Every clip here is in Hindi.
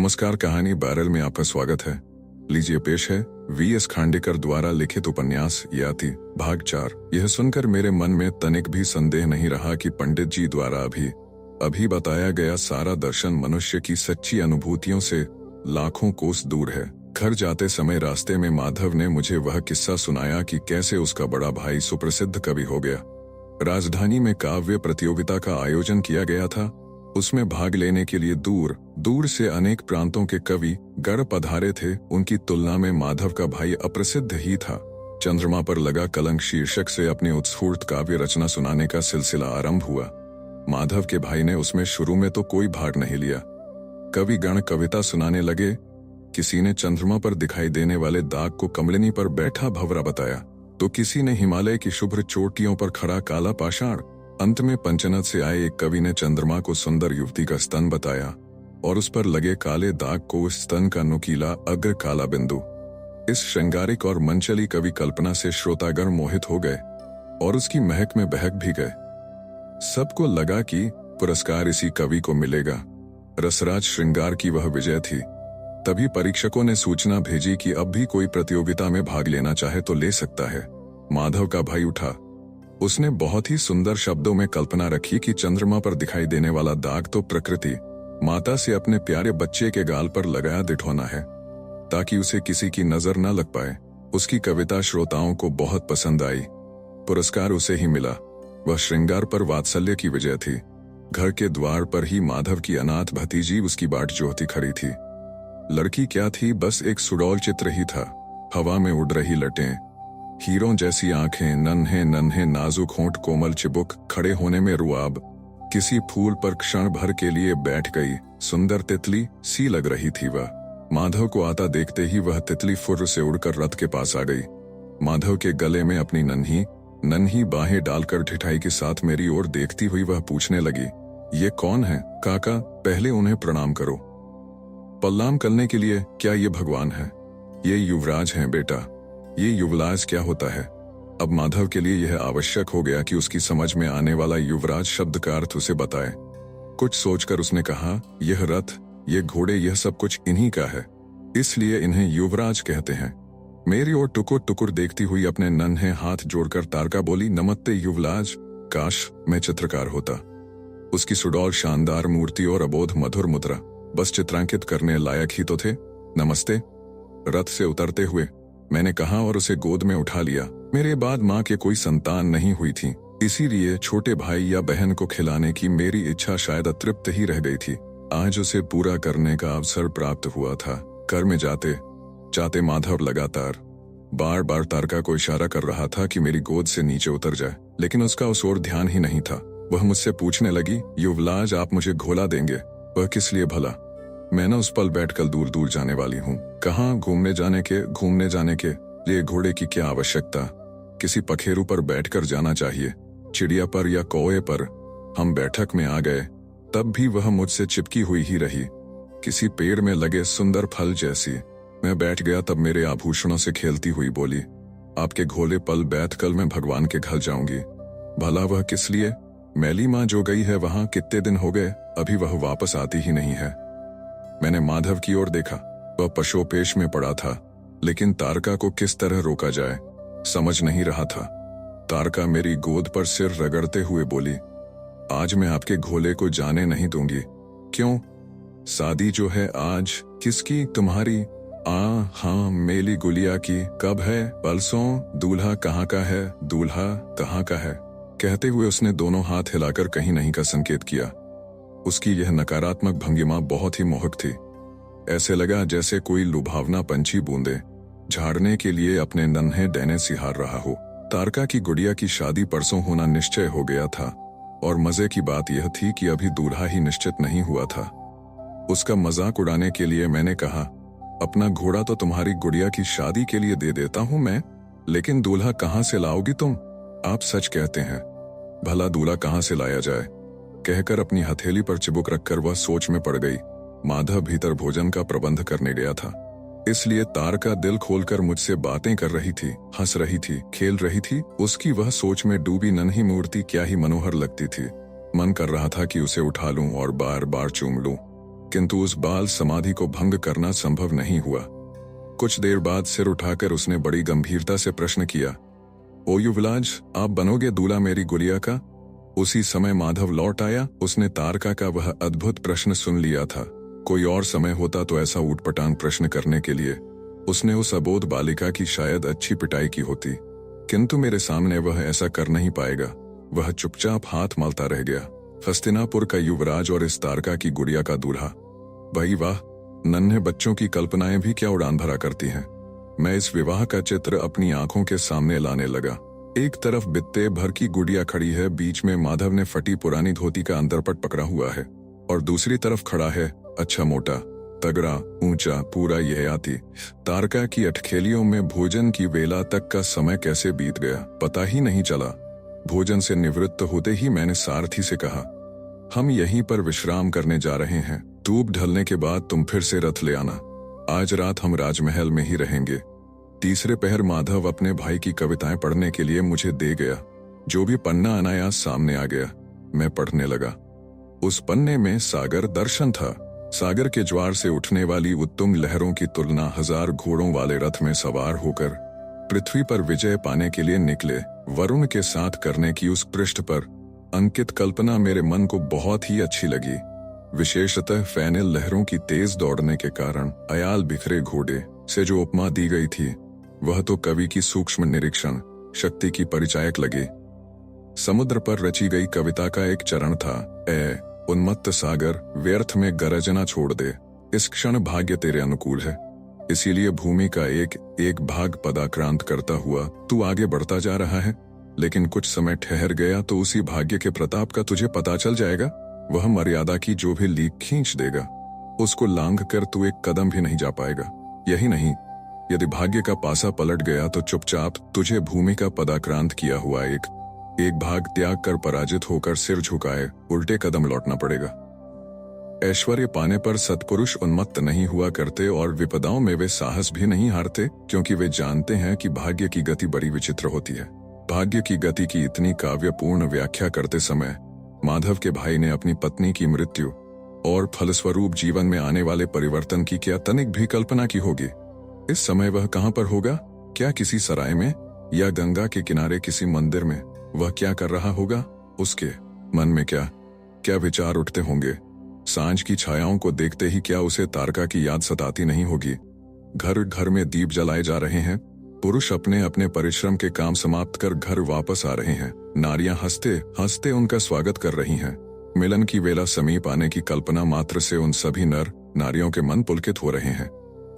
नमस्कार, कहानी बैरल में आपका स्वागत है। लीजिए पेश है वी.एस. खांडेकर द्वारा लिखित उपन्यास याति भाग 4। यह सुनकर मेरे मन में तनिक भी संदेह नहीं रहा कि पंडित जी द्वारा अभी बताया गया सारा दर्शन मनुष्य की सच्ची अनुभूतियों से लाखों कोस दूर है। घर जाते समय रास्ते में माधव ने मुझे वह किस्सा सुनाया कि कैसे उसका बड़ा भाई सुप्रसिद्ध कवि हो गया। राजधानी में काव्य प्रतियोगिता का आयोजन किया गया था। उसमें भाग लेने के लिए दूर दूर से अनेक प्रांतों के कवि गढ़ पधारे थे। उनकी तुलना में माधव का भाई अप्रसिद्ध ही था। चंद्रमा पर लगा कलंक शीर्षक से अपनी उत्स्फूर्त काव्य रचना सुनाने का सिलसिला आरंभ हुआ। माधव के भाई ने उसमें शुरू में तो कोई भाग नहीं लिया। कवि गण कविता सुनाने लगे। किसी ने चंद्रमा पर दिखाई देने वाले दाग को कमलिनी पर बैठा भंवरा बताया, तो किसी ने हिमालय की शुभ्र चोटियों पर खड़ा काला पाषाण। अंत में पंचनद से आए एक कवि ने चंद्रमा को सुंदर युवती का स्तन बताया और उस पर लगे काले दाग को उस स्तन का नुकीला अग्र काला बिंदु। इस श्रृंगारिक और मंचली कवि कल्पना से श्रोतागण मोहित हो गए और उसकी महक में बहक भी गए। सबको लगा कि पुरस्कार इसी कवि को मिलेगा। रसराज श्रृंगार की वह विजय थी। तभी परीक्षकों ने सूचना भेजी कि अब भी कोई प्रतियोगिता में भाग लेना चाहे तो ले सकता है। माधव का भाई उठा। उसने बहुत ही सुंदर शब्दों में कल्पना रखी कि चंद्रमा पर दिखाई देने वाला दाग तो प्रकृति माता से अपने प्यारे बच्चे के गाल पर लगाया दिठौना है, ताकि उसे किसी की नजर न लग पाए। उसकी कविता श्रोताओं को बहुत पसंद आई। पुरस्कार उसे ही मिला। वह श्रृंगार पर वात्सल्य की विजय थी। घर के द्वार पर ही माधव की अनाथ भतीजी उसकी बाट जोहती खड़ी थी। लड़की क्या थी, बस एक सुडौल चित्र ही था। हवा में उड़ रही लटें, हीरों जैसी आंखें, नन्हे नन्हे नाजुक होंठ, कोमल चिबुक, खड़े होने में रुआब। किसी फूल पर क्षण भर के लिए बैठ गई सुंदर तितली सी लग रही थी वह। माधव को आता देखते ही वह तितली फुर्र से उड़कर रथ के पास आ गई। माधव के गले में अपनी नन्ही नन्ही बाहें डालकर ठिठाई के साथ मेरी ओर देखती हुई वह पूछने लगी, ये कौन है काका? पहले उन्हें प्रणाम करो। पल्लाम करने के लिए क्या ये भगवान है? ये युवराज हैं बेटा। ये युवराज क्या होता है? अब माधव के लिए यह आवश्यक हो गया कि उसकी समझ में आने वाला युवराज शब्द का अर्थ उसे बताए। कुछ सोचकर उसने कहा, यह रथ, ये घोड़े, यह सब कुछ इन्हीं का है, इसलिए इन्हें युवराज कहते हैं। मेरी ओर टुकुर टुकुर देखती हुई अपने नन्हे हाथ जोड़कर तारका बोली, नमस्ते युवराज। काश मैं चित्रकार होता। उसकी सुडौल शानदार मूर्ति और अबोध मधुर मुद्रा बस चित्रांकित करने लायक ही तो थे। नमस्ते। रथ से उतरते हुए मैंने कहा और उसे गोद में उठा लिया। मेरे बाद माँ के कोई संतान नहीं हुई थी, इसीलिए छोटे भाई या बहन को खिलाने की मेरी इच्छा शायद अतृप्त ही रह गई थी। आज उसे पूरा करने का अवसर प्राप्त हुआ था। घर में जाते जाते माधव लगातार बार बार तारका को इशारा कर रहा था कि मेरी गोद से नीचे उतर जाए, लेकिन उसका उस ओर ध्यान ही नहीं था। वह मुझसे पूछने लगी, युवराज आप मुझे घोला देंगे? वह किस लिए भला? मैं न उस पल बैठकर दूर दूर जाने वाली हूँ। कहाँ? घूमने जाने के लिए घोड़े की क्या आवश्यकता? किसी पखेरु पर बैठकर जाना चाहिए, चिड़िया पर या कौए पर। हम बैठक में आ गए, तब भी वह मुझसे चिपकी हुई ही रही, किसी पेड़ में लगे सुंदर फल जैसी। मैं बैठ गया तब मेरे आभूषणों से खेलती हुई बोली, आपके घोले पल बैठ कल मैं भगवान के घर जाऊंगी। भला वह किस लिए? मैली माँ जो गई है वहां, कितने दिन हो गए, अभी वह वापस आती ही नहीं है। मैंने माधव की ओर देखा। वह पशोपेश में पड़ा था, लेकिन तारका को किस तरह रोका जाए समझ नहीं रहा था। तारका मेरी गोद पर सिर रगड़ते हुए बोली, आज मैं आपके घोले को जाने नहीं दूंगी। क्यों? शादी जो है आज। किसकी? तुम्हारी? हाँ, मेली गुलिया की। कब है? परसों। दूल्हा कहाँ का है? दूल्हा कहाँ का है? कहते हुए उसने दोनों हाथ हिलाकर कहीं नहीं का संकेत किया। उसकी यह नकारात्मक भंगिमा बहुत ही मोहक थी। ऐसे लगा जैसे कोई लुभावना पंछी बूंदे झाड़ने के लिए अपने नन्हे डैने सिहार रहा हो। तारका की गुड़िया की शादी परसों होना निश्चय हो गया था, और मजे की बात यह थी कि अभी दूल्हा ही निश्चित नहीं हुआ था। उसका मजाक उड़ाने के लिए मैंने कहा, अपना घोड़ा तो तुम्हारी गुड़िया की शादी के लिए दे देता हूं मैं, लेकिन दूल्हा कहाँ से लाओगी तुम? आप सच कहते हैं। भला दूल्हा कहाँ से लाया जाए? कहकर अपनी हथेली पर चिबुक रखकर वह सोच में पड़ गई। माधव भीतर भोजन का प्रबंध करने गया था, इसलिए तारका दिल खोलकर मुझसे बातें कर रही थी, हंस रही थी, खेल रही थी। उसकी वह सोच में डूबी नन्ही मूर्ति क्या ही मनोहर लगती थी। मन कर रहा था कि उसे उठा लूं और बार बार चूम लूं, किंतु उस बाल समाधि को भंग करना संभव नहीं हुआ। कुछ देर बाद सिर उठाकर उसने बड़ी गंभीरता से प्रश्न किया, ओ युवराज, आप बनोगे दूल्हा मेरी गुड़िया का? उसी समय माधव लौट आया। उसने तारका का वह अद्भुत प्रश्न सुन लिया था। कोई और समय होता तो ऐसा ऊटपटांग प्रश्न करने के लिए उसने उस अबोध बालिका की शायद अच्छी पिटाई की होती, किंतु मेरे सामने वह ऐसा कर नहीं पाएगा। वह चुपचाप हाथ मलता रह गया। हस्तिनापुर का युवराज और इस तारका की गुड़िया का दूल्हा, भाई वाह, नन्हे बच्चों की कल्पनाएं भी क्या उड़ान भरा करती हैं। मैं इस विवाह का चित्र अपनी आंखों के सामने लाने लगा। एक तरफ बित्ते भर की गुड़िया खड़ी है, बीच में माधव ने फटी पुरानी धोती का अंतरपट पकड़ा हुआ है, और दूसरी तरफ खड़ा है अच्छा मोटा, तगड़ा, ऊंचा, पूरा ययाति। तारका की अटखेलियों में भोजन की वेला तक का समय कैसे बीत गया पता ही नहीं चला। भोजन से निवृत्त होते ही मैंने सारथी से कहा, हम यहीं पर विश्राम करने जा रहे हैं। धूप ढलने के बाद तुम फिर से रथ ले आना। आज रात हम राजमहल में ही रहेंगे। तीसरे पहर माधव अपने भाई की कविताएं पढ़ने के लिए मुझे दे गया। जो भी पन्ना अनायास सामने आ गया, मैं पढ़ने लगा। उस पन्ने में सागर दर्शन था। सागर के ज्वार से उठने वाली उत्तुंग लहरों की तुलना 1000 घोड़ों वाले रथ में सवार होकर पृथ्वी पर विजय पाने के लिए निकले वरुण के साथ करने की उस पृष्ठ पर अंकित कल्पना मेरे मन को बहुत ही अच्छी लगी। विशेषतः फैनल लहरों की तेज दौड़ने के कारण अयाल बिखरे घोड़े से जो उपमा दी गई थी, वह तो कवि की सूक्ष्म निरीक्षण शक्ति की परिचायक लगी। समुद्र पर रची गई कविता का एक चरण था, ए उन्मत्त सागर, व्यर्थ में गरजना छोड़ दे, इस क्षण भाग्य तेरे अनुकूल है। इसीलिए भूमि का एक एक भाग पदाक्रांत करता हुआ तू आगे बढ़ता जा रहा है, लेकिन कुछ समय ठहर गया तो उसी भाग्य के प्रताप का तुझे पता चल जाएगा। वह मर्यादा की जो भी लीक खींच देगा, उसको लांघ कर तू एक कदम भी नहीं जा पाएगा। यही नहीं, यदि भाग्य का पासा पलट गया तो चुपचाप तुझे भूमि का पदाक्रांत किया हुआ एक भाग त्याग कर पराजित होकर सिर झुकाए उल्टे कदम लौटना पड़ेगा। ऐश्वर्य पाने पर सत्पुरुष उन्मत्त नहीं हुआ करते और विपदाओं में वे साहस भी नहीं हारते, क्योंकि वे जानते हैं कि भाग्य की गति बड़ी विचित्र होती है। भाग्य की गति की इतनी काव्यपूर्ण व्याख्या करते समय माधव के भाई ने अपनी पत्नी की मृत्यु और फलस्वरूप जीवन में आने वाले परिवर्तन की क्या तनिक भी कल्पना की होगी। इस समय वह कहां पर होगा? क्या किसी सराय में या गंगा के किनारे किसी मंदिर में? वह क्या कर रहा होगा? उसके मन में क्या क्या विचार उठते होंगे? सांझ की छायाओं को देखते ही क्या उसे तारका की याद सताती नहीं होगी? घर घर में दीप जलाए जा रहे हैं। पुरुष अपने अपने परिश्रम के काम समाप्त कर घर वापस आ रहे हैं। नारियां हंसते हंसते उनका स्वागत कर रही हैं। मिलन की वेला समीप आने की कल्पना मात्र से उन सभी नर नारियों के मन पुलकित हो रहे हैं।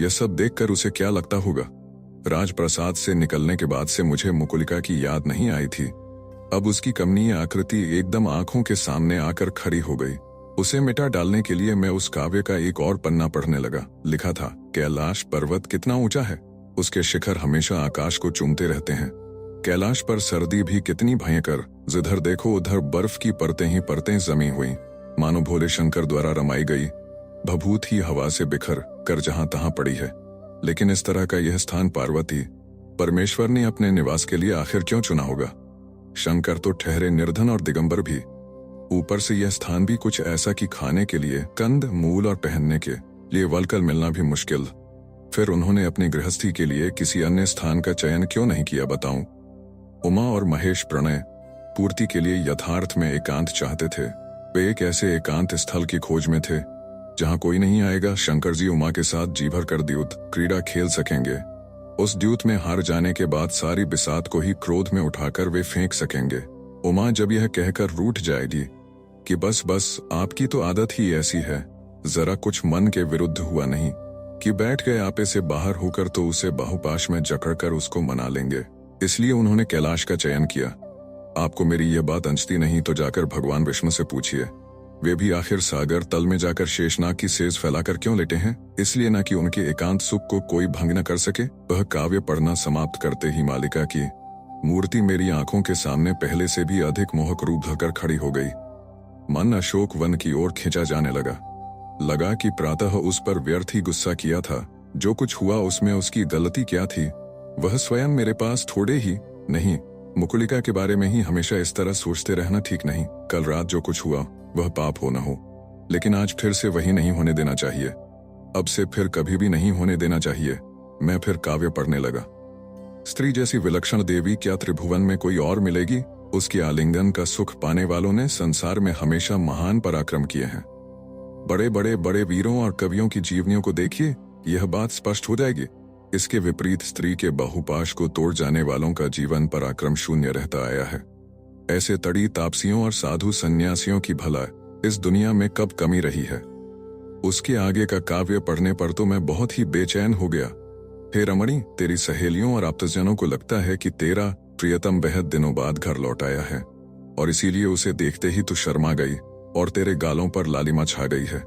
यह सब देखकर उसे क्या लगता होगा? राजप्रसाद से निकलने के बाद से मुझे मुकुलिका की याद नहीं आई थी। अब उसकी कमनीय आकृति एकदम आंखों के सामने आकर खड़ी हो गई। उसे मिटा डालने के लिए मैं उस काव्य का एक और पन्ना पढ़ने लगा। लिखा था, कैलाश पर्वत कितना ऊंचा है, उसके शिखर हमेशा आकाश को चूमते रहते हैं। कैलाश पर सर्दी भी कितनी भयंकर, जिधर देखो उधर बर्फ की परतें ही परतें जमी हुई, मानो भोले शंकर द्वारा रमाई गई भभूत ही हवा से बिखर कर जहां तहां पड़ी है। लेकिन इस तरह का यह स्थान पार्वती परमेश्वर ने अपने निवास के लिए आखिर क्यों चुना होगा? शंकर तो ठहरे निर्धन और दिगंबर भी, ऊपर से यह स्थान भी कुछ ऐसा कि खाने के लिए कंद मूल और पहनने के लिए वलकल मिलना भी मुश्किल। फिर उन्होंने अपनी गृहस्थी के लिए किसी अन्य स्थान का चयन क्यों नहीं किया बताऊं? उमा और महेश प्रणय पूर्ति के लिए यथार्थ में एकांत चाहते थे। वे एक ऐसे एकांत स्थल की खोज में थे जहां कोई नहीं आएगा। शंकर जी उमा के साथ जी भर कर द्यूत क्रीड़ा खेल सकेंगे। उस द्यूत में हार जाने के बाद सारी बिसात को ही क्रोध में उठाकर वे फेंक सकेंगे। उमा जब यह कहकर रूठ जाएगी कि बस बस आपकी तो आदत ही ऐसी है, जरा कुछ मन के विरुद्ध हुआ नहीं कि बैठ गए आपे से बाहर होकर, तो उसे बाहुपाश में जकड़कर उसको मना लेंगे। इसलिए उन्होंने कैलाश का चयन किया। आपको मेरी यह बात अंजती नहीं तो जाकर भगवान विष्णु से पूछिए। वे भी आखिर सागर तल में जाकर शेषनाग की सेज फैलाकर क्यों लेटे हैं? इसलिए न कि उनके एकांत सुख को कोई भंग न कर सके। वह काव्य पढ़ना समाप्त करते ही मालिका की मूर्ति मेरी आंखों के सामने पहले से भी अधिक मोहक रूप धरकर खड़ी हो गई। मन अशोक वन की ओर खींचा जाने लगा कि प्रातः उस पर व्यर्थ ही गुस्सा किया था। जो कुछ हुआ उसमें उसकी गलती क्या थी? वह स्वयं मेरे पास थोड़े ही नहीं, मुकुलिका के बारे में ही हमेशा इस तरह सोचते रहना ठीक नहीं। कल रात जो कुछ हुआ वह पाप हो न हो, लेकिन आज फिर से वही नहीं होने देना चाहिए। अब से फिर कभी भी नहीं होने देना चाहिए। मैं फिर काव्य पढ़ने लगा। स्त्री जैसी विलक्षण देवी क्या त्रिभुवन में कोई और मिलेगी? उसके आलिंगन का सुख पाने वालों ने संसार में हमेशा महान पराक्रम किए हैं। बड़े बड़े बड़े वीरों और कवियों की जीवनियों को देखिए, यह बात स्पष्ट हो जाएगी। इसके विपरीत स्त्री के बाहुपाश को तोड़ जाने वालों का जीवन पराक्रम शून्य रहता आया है। ऐसे तड़ी तापसियों और साधु सन्यासियों की भला इस दुनिया में कब कमी रही है? उसके आगे का काव्य पढ़ने पर तो मैं बहुत ही बेचैन हो गया। हे रमणी, तेरी सहेलियों और आप्तजनों को लगता है कि तेरा प्रियतम बेहद दिनों बाद घर लौट आया है और इसीलिए उसे देखते ही तू शर्मा गई और तेरे गालों पर लालिमा छा गई है।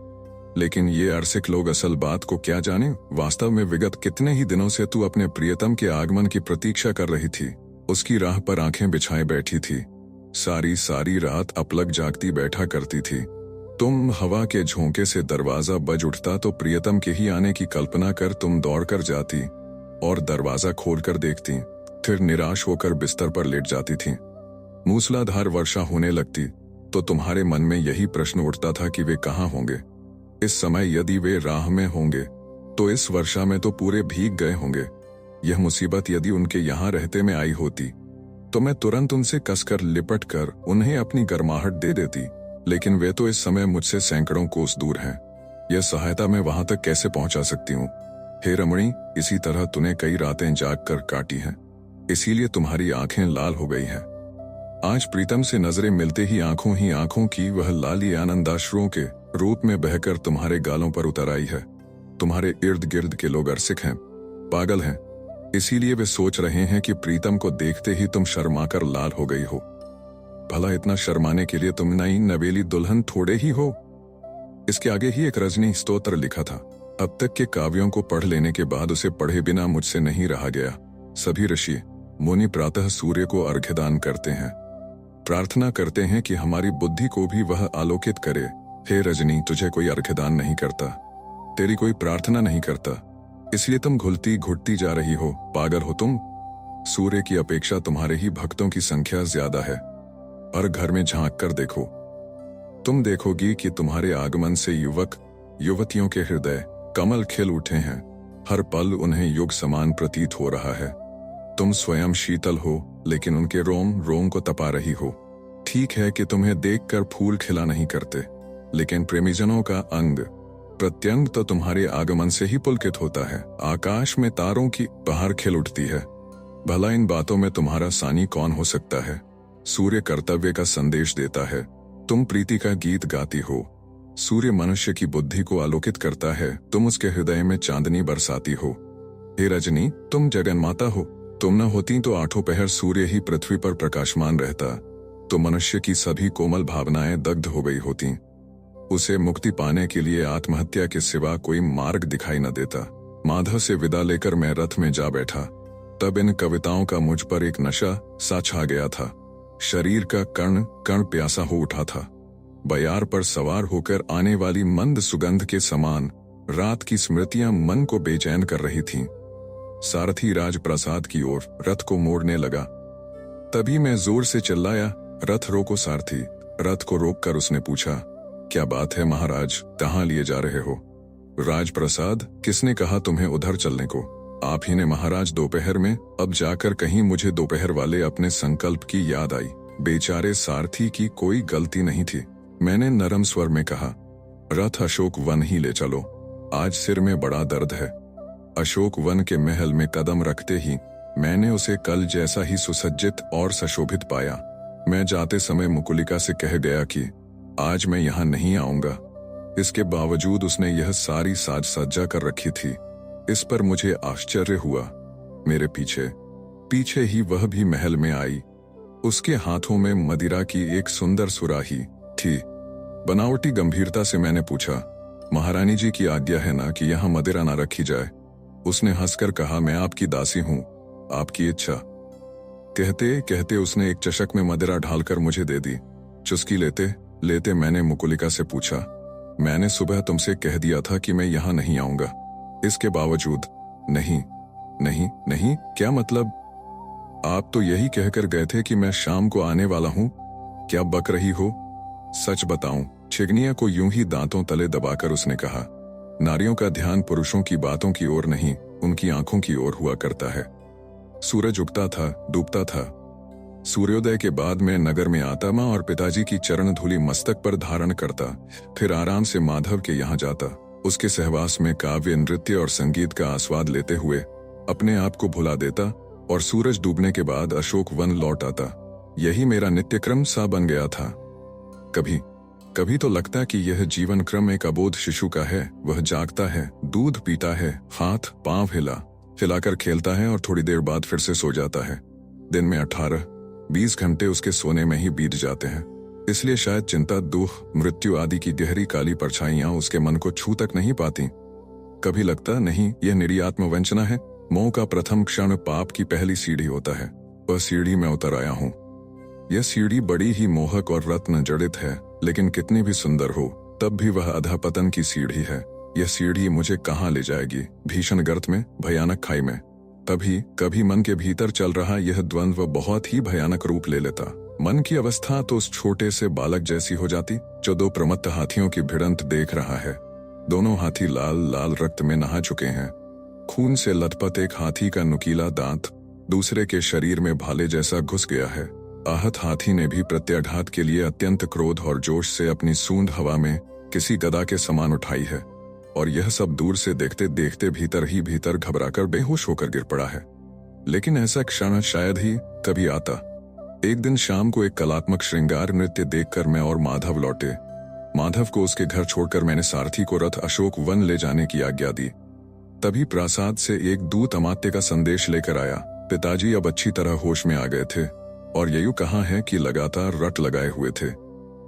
लेकिन ये अरसिक लोग असल बात को क्या जाने, वास्तव में विगत कितने ही दिनों से तू अपने प्रियतम के आगमन की प्रतीक्षा कर रही थी। उसकी राह पर आंखें बिछाए बैठी थी। सारी सारी रात अपलक जागती बैठा करती थी। तुम हवा के झोंके से दरवाजा बज उठता तो प्रियतम के ही आने की कल्पना कर तुम दौड़कर जाती और दरवाजा खोलकर देखती, फिर निराश होकर बिस्तर पर लेट जाती थी। मूसलाधार वर्षा होने लगती तो तुम्हारे मन में यही प्रश्न उठता था कि वे कहाँ होंगे। इस समय यदि वे राह में होंगे तो इस वर्षा में तो पूरे भीग गए होंगे। यह मुसीबत यदि उनके यहाँ रहते में आई होती तो मैं तुरंत उनसे कसकर लिपट कर उन्हें अपनी गर्माहट दे देती, लेकिन वे तो इस समय मुझसे सैकड़ों कोस दूर हैं। यह सहायता मैं वहां तक कैसे पहुंचा सकती हूँ? हे रमणी, इसी तरह तूने कई रातें जाग कर काटी हैं, इसीलिए तुम्हारी आंखें लाल हो गई हैं। आज प्रीतम से नजरें मिलते ही आंखों की वह लाली आनंदाश्रुओं के रूप में बहकर तुम्हारे गालों पर उतर आई है। तुम्हारे इर्द गिर्द के लोग अरसिक हैं, पागल हैं, इसीलिए वे सोच रहे हैं कि प्रीतम को देखते ही तुम शर्माकर लाल हो गई हो। भला इतना शर्माने के लिए तुम नई नवेली दुल्हन थोड़े ही हो। इसके आगे ही एक रजनी स्तोत्र लिखा था। अब तक के काव्यों को पढ़ लेने के बाद उसे पढ़े बिना मुझसे नहीं रहा गया। सभी ऋषि मुनि प्रातः सूर्य को अर्घ्यदान करते हैं, प्रार्थना करते हैं कि हमारी बुद्धि को भी वह आलोकित करे। हे रजनी, तुझे कोई अर्घ्यदान नहीं करता, तेरी कोई प्रार्थना नहीं करता, इसलिए तुम घुलती घुटती जा रही हो। पागल हो तुम। सूर्य की अपेक्षा तुम्हारे ही भक्तों की संख्या ज्यादा है। और घर में झांक कर देखो, तुम देखोगी कि तुम्हारे आगमन से युवक युवतियों के हृदय कमल खिल उठे हैं। हर पल उन्हें युग समान प्रतीत हो रहा है। तुम स्वयं शीतल हो, लेकिन उनके रोम रोम को तपा रही हो। ठीक है कि तुम्हें देखकर फूल खिला नहीं करते, लेकिन प्रेमीजनों का अंग प्रत्यंग तो तुम्हारे आगमन से ही पुलकित होता है। आकाश में तारों की बहार खिल उठती है। भला इन बातों में तुम्हारा सानी कौन हो सकता है? सूर्य कर्तव्य का संदेश देता है, तुम प्रीति का गीत गाती हो। सूर्य मनुष्य की बुद्धि को आलोकित करता है, तुम उसके हृदय में चांदनी बरसाती हो। हे रजनी, तुम जगन्माता हो। तुम न होती तो आठों पहर सूर्य ही पृथ्वी पर प्रकाशमान रहता, तो मनुष्य की सभी कोमल भावनाएं दग्ध हो गई होती। उसे मुक्ति पाने के लिए आत्महत्या के सिवा कोई मार्ग दिखाई न देता। माधव से विदा लेकर मैं रथ में जा बैठा, तब इन कविताओं का मुझ पर एक नशा सा छा गया था। शरीर का कण कण प्यासा हो उठा था। बयार पर सवार होकर आने वाली मंद सुगंध के समान रात की स्मृतियां मन को बेचैन कर रही थीं। सारथी राजप्रसाद की ओर रथ को मोड़ने लगा। तभी मैं जोर से चिल्लाया, रथ रोको सारथी। रथ को रोककर उसने पूछा, क्या बात है महाराज, कहाँ लिए जा रहे हो? राजप्रसाद, किसने कहा तुम्हें उधर चलने को? आप ही ने महाराज। दोपहर में। अब जाकर कहीं मुझे दोपहर वाले अपने संकल्प की याद आई। बेचारे सारथी की कोई गलती नहीं थी। मैंने नरम स्वर में कहा, रथ अशोक वन ही ले चलो, आज सिर में बड़ा दर्द है। अशोक वन के महल में कदम रखते ही मैंने उसे कल जैसा ही सुसज्जित और सशोभित पाया। मैं जाते समय मुकुलिका से कह गया कि आज मैं यहाँ नहीं आऊंगा। इसके बावजूद उसने यह सारी साज सज्जा कर रखी थी। इस पर मुझे आश्चर्य हुआ। मेरे पीछे पीछे ही वह भी महल में आई। उसके हाथों में मदिरा की एक सुंदर सुराही थी। बनावटी गंभीरता से मैंने पूछा, महारानी जी की आज्ञा है ना कि यहाँ मदिरा ना रखी जाए? उसने हंसकर कहा, मैं आपकी दासी हूँ, आपकी इच्छा। कहते कहते उसने एक चशक में मदिरा ढालकर मुझे दे दी। चुस्की लेते लेते मैंने मुकुलिका से पूछा, मैंने सुबह तुमसे कह दिया था कि मैं यहाँ नहीं आऊंगा, इसके बावजूद? नहीं नहीं नहीं, क्या मतलब? आप तो यही कहकर गए थे कि मैं शाम को आने वाला हूँ। क्या बक रही हो? सच बताऊं, चिगनिया को यूं ही दांतों तले दबाकर उसने कहा, नारियों का ध्यान पुरुषों की बातों की ओर नहीं, उनकी आंखों की ओर हुआ करता है। सूरज उगता था, डूबता था। सूर्योदय के बाद मैं नगर में आता माँ और पिताजी की चरण धूली मस्तक पर धारण करता, फिर आराम से माधव के यहाँ जाता, उसके सहवास में काव्य, नृत्य और संगीत का आस्वाद लेते हुए अपने आप को भुला देता और सूरज डूबने के बाद अशोक वन लौट आता। यही मेरा नित्यक्रम सा बन गया था। कभी कभी तो लगता कि यह जीवन क्रम एक अबोध शिशु का है। वह जागता है, दूध पीता है, हाथ पांव हिलाकर खेलता है और थोड़ी देर बाद फिर से सो जाता है। दिन में 18-20 घंटे उसके सोने में ही बीत जाते हैं। इसलिए शायद चिंता, दुख, मृत्यु आदि की गहरी काली परछाइयां उसके मन को छू तक नहीं पाती। कभी लगता नहीं यह निरी आत्मवंचना है। मोह का प्रथम क्षण पाप की पहली सीढ़ी होता है। वह सीढ़ी में उतर आया हूं। यह सीढ़ी बड़ी ही मोहक और रत्न जड़ित है, लेकिन कितनी भी सुंदर हो तब भी वह अधःपतन की सीढ़ी है। यह सीढ़ी मुझे कहाँ ले जाएगी? भीषण गर्त में, भयानक खाई में। तभी कभी मन के भीतर चल रहा यह द्वंद्व बहुत ही भयानक रूप ले लेता। मन की अवस्था तो उस छोटे से बालक जैसी हो जाती जो 2 प्रमत्त हाथियों की भिड़ंत देख रहा है। दोनों हाथी लाल लाल रक्त में नहा चुके हैं। खून से लथपथ एक हाथी का नुकीला दांत दूसरे के शरीर में भाले जैसा घुस गया है। आहत हाथी ने भी प्रत्याघात के लिए अत्यंत क्रोध और जोश से अपनी सूंड हवा में किसी गदा के समान उठाई है, और यह सब दूर से देखते देखते भीतर ही भीतर घबराकर बेहोश होकर गिर पड़ा है। लेकिन ऐसा क्षण शायद ही कभी आता। एक दिन शाम को एक कलात्मक श्रृंगार नृत्य देखकर मैं और माधव लौटे। माधव को उसके घर छोड़कर मैंने सारथी को रथ अशोक वन ले जाने की आज्ञा दी। तभी प्रासाद से एक दूत अमात्य का संदेश लेकर आया। पिताजी अब अच्छी तरह होश में आ गए थे और यू कहा है कि लगातार रट लगाए हुए थे।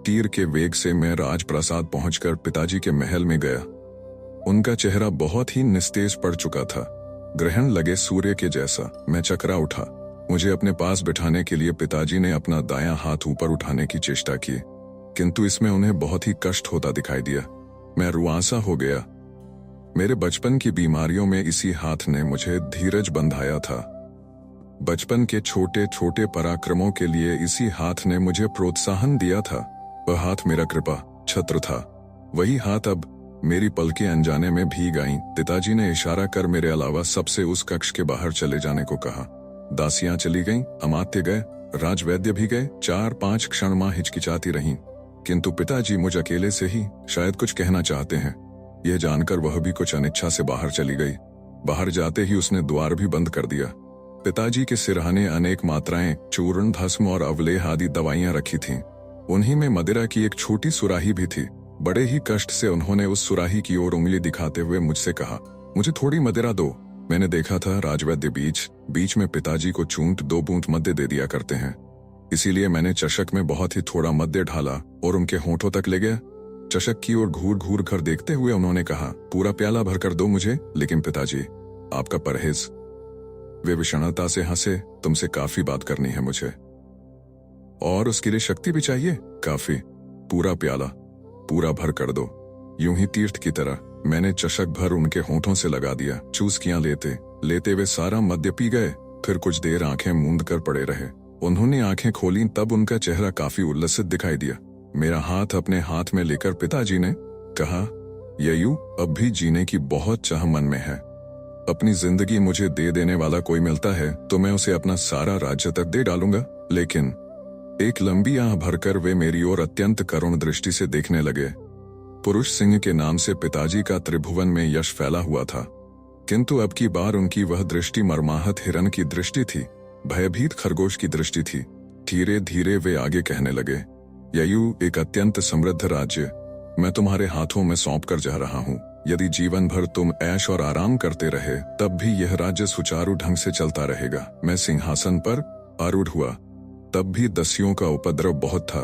तीर के वेग से मैं राजप्रासाद पहुंचकर पिताजी के महल में गया। उनका चेहरा बहुत ही निस्तेज पड़ चुका था, ग्रहण लगे सूर्य के जैसा। मैं चकरा उठा। मुझे अपने पास बिठाने के लिए पिताजी ने अपना दायां हाथ ऊपर उठाने की चेष्टा की, किंतु इसमें उन्हें बहुत ही कष्ट होता दिखाई दिया। मैं रुआंसा हो गया। मेरे बचपन की बीमारियों में इसी हाथ ने मुझे धीरज बंधाया था। बचपन के छोटे छोटे पराक्रमों के लिए इसी हाथ ने मुझे प्रोत्साहन दिया था। वह हाथ मेरा कृपा छत्र था। वही हाथ अब मेरी पलकें अनजाने में भीग आईं। पिताजी ने इशारा कर मेरे अलावा सबसे उस कक्ष के बाहर चले जाने को कहा। दासियां चली गईं, अमात्य गए, राजवैद्य भी गए। 4-5 क्षण मां हिचकिचाती रहीं, किंतु पिताजी मुझ अकेले से ही शायद कुछ कहना चाहते हैं। यह जानकर वह भी कुछ अनिच्छा से बाहर चली गई। बाहर जाते ही उसने द्वार भी बंद कर दिया। पिताजी के सिरहाने अनेक मात्राएं चूर्ण, भस्म और अवलेह आदि दवाइयां रखी थीं। उन्हीं में मदिरा की एक छोटी सुराही भी थी। बड़े ही कष्ट से उन्होंने उस सुराही की ओर उंगली दिखाते हुए मुझसे कहा, मुझे थोड़ी मदिरा दो। मैंने देखा था राजवैद्य बीच में पिताजी को चूंट 2 बूंद मद्य दे दिया करते हैं। इसीलिए मैंने चषक में बहुत ही थोड़ा मद्य ढाला और उनके होंठों तक ले गया। चषक की ओर घूर घूर कर देखते हुए उन्होंने कहा, पूरा प्याला भरकर दो मुझे। लेकिन पिताजी, आपका परहेज। वे विषणता से हंसे, तुमसे काफी बात करनी है मुझे, और उसके लिए शक्ति भी चाहिए। काफी, पूरा प्याला पूरा भर कर दो। यूं ही तीर्थ की तरह मैंने चषक भर उनके होंठों से लगा दिया। चूसकियां लेते लेते वे सारा मद्य पी गए। फिर कुछ देर आंखें मूंद कर पड़े रहे। उन्होंने आंखें खोली तब उनका चेहरा काफी उल्लसित दिखाई दिया। मेरा हाथ अपने हाथ में लेकर पिताजी ने कहा, ययू, अब भी जीने की बहुत चाह मन में है। अपनी जिंदगी मुझे दे देने वाला कोई मिलता है तो मैं उसे अपना सारा राज्य तक दे डालूंगा। लेकिन एक लंबी आह भरकर वे मेरी ओर अत्यंत करुण दृष्टि से देखने लगे। पुरुष सिंह के नाम से पिताजी का त्रिभुवन में यश फैला हुआ था, किंतु अब की बार उनकी वह दृष्टि मर्माहत हिरन की दृष्टि थी, भयभीत खरगोश की दृष्टि थी। धीरे धीरे वे आगे कहने लगे, ययू, एक अत्यंत समृद्ध राज्य मैं तुम्हारे हाथों में सौंप कर जा रहा हूँ। यदि जीवन भर तुम ऐश और आराम करते रहे तब भी यह राज्य सुचारू ढंग से चलता रहेगा। मैं सिंहासन पर आरूढ़ हुआ तब भी दस्युओं का उपद्रव बहुत था।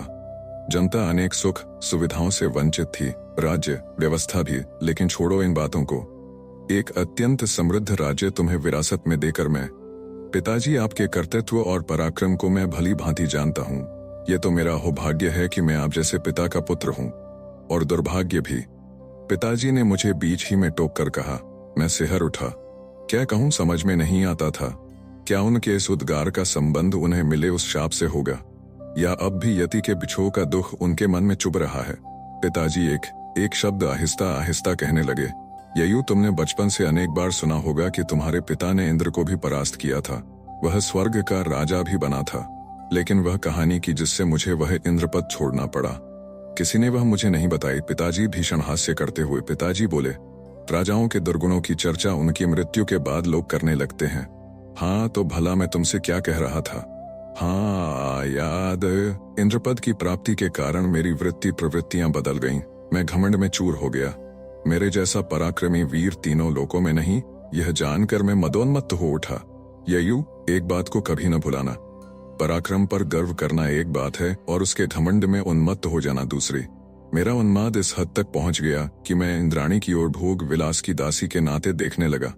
जनता अनेक सुख सुविधाओं से वंचित थी, राज्य व्यवस्था भी। लेकिन छोड़ो इन बातों को, एक अत्यंत समृद्ध राज्य तुम्हें विरासत में देकर मैं, पिताजी, आपके कर्तृत्व और पराक्रम को मैं भली भांति जानता हूँ। यह तो मेरा अहोभाग्य है कि मैं आप जैसे पिता का पुत्र हूँ, और दुर्भाग्य भी। पिताजी ने मुझे बीच ही में टोक कर कहा। मैं सिहर उठा। क्या कहूँ समझ में नहीं आता था। क्या उनके इस उद्गार का संबंध उन्हें मिले उस शाप से होगा, या अब भी यति के बिछोह का दुख उनके मन में चुभ रहा है। पिताजी एक एक शब्द आहिस्ता आहिस्ता कहने लगे। ययू, तुमने बचपन से अनेक बार सुना होगा कि तुम्हारे पिता ने इंद्र को भी परास्त किया था। वह स्वर्ग का राजा भी बना था, लेकिन वह कहानी की जिससे मुझे वह इंद्रपद छोड़ना पड़ा, किसी ने वह मुझे नहीं बताई। पिताजी भीषण हास्य करते हुए पिताजी बोले, राजाओं के दुर्गुणों की चर्चा उनकी मृत्यु के बाद लोग करने लगते हैं। हाँ, तो भला मैं तुमसे क्या कह रहा था? हाँ याद, इंद्रपद की प्राप्ति के कारण मेरी वृत्ति प्रवृत्तियां बदल गईं। मैं घमंड में चूर हो गया। मेरे जैसा पराक्रमी वीर तीनों लोकों में नहीं, यह जानकर मैं मदोन्मत्त हो उठा। ययू, एक बात को कभी न भुलाना, पराक्रम पर गर्व करना एक बात है और उसके घमंड में उन्मत्त हो जाना दूसरी। मेरा उन्माद इस हद तक पहुंच गया कि मैं इंद्राणी की ओर भोग विलास की दासी के नाते देखने लगा।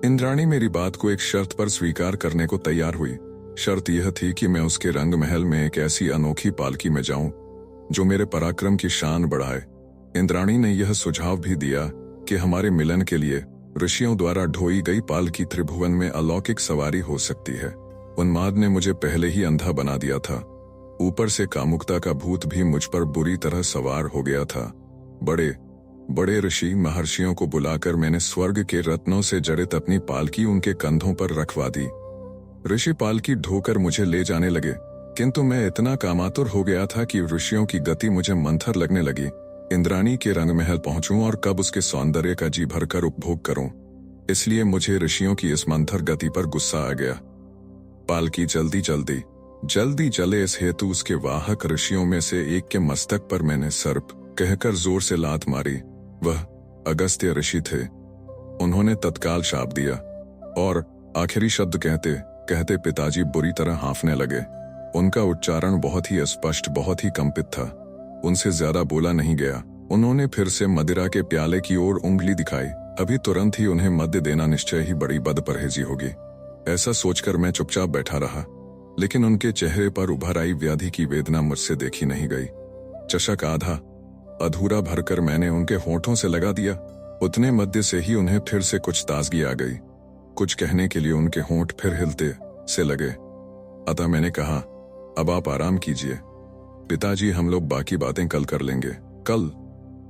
इंद्राणी मेरी बात को एक शर्त पर स्वीकार करने को तैयार हुई। शर्त यह थी कि मैं उसके रंग महल में एक ऐसी अनोखी पालकी में जाऊं जो मेरे पराक्रम की शान बढ़ाए। इंद्राणी ने यह सुझाव भी दिया कि हमारे मिलन के लिए ऋषियों द्वारा ढोई गई पालकी त्रिभुवन में अलौकिक सवारी हो सकती है। उन्माद ने मुझे पहले ही अंधा बना दिया था, ऊपर से कामुकता का भूत भी मुझ पर बुरी तरह सवार हो गया था। बड़े बड़े ऋषि महर्षियों को बुलाकर मैंने स्वर्ग के रत्नों से जड़ित अपनी पालकी उनके कंधों पर रखवा दी। ऋषि पालकी ढोकर मुझे ले जाने लगे, किंतु मैं इतना कामातुर हो गया था कि ऋषियों की गति मुझे मंथर लगने लगी। इंद्राणी के रंग महल पहुंचूं और कब उसके सौंदर्य का जी भरकर उपभोग करूं, इसलिए मुझे ऋषियों की इस मंथर गति पर गुस्सा आ गया। पालकी जल्दी चले, इस हेतु उसके वाहक ऋषियों में से एक के मस्तक पर मैंने सर्प कहकर जोर से लात मारी। वह अगस्त्य ऋषि थे। उन्होंने तत्काल शाप दिया और आखिरी शब्द कहते कहते पिताजी बुरी तरह हाँफने लगे। उनका उच्चारण बहुत ही अस्पष्ट, बहुत ही कंपित था। उनसे ज्यादा बोला नहीं गया। उन्होंने फिर से मदिरा के प्याले की ओर उंगली दिखाई। अभी तुरंत ही उन्हें मद्य देना निश्चय ही बड़ी बदपरहेजी होगी, ऐसा सोचकर मैं चुपचाप बैठा रहा, लेकिन उनके चेहरे पर उभर आई व्याधि की वेदना मुझसे देखी नहीं गई। चषक आधा अधूरा भरकर मैंने उनके होठों से लगा दिया। उतने मध्य से ही उन्हें फिर से कुछ ताजगी आ गई। कुछ कहने के लिए उनके होंठ फिर हिलते से लगे। अतः मैंने कहा, अब आप आराम कीजिए पिताजी, हम लोग बाकी बातें कल कर लेंगे। कल?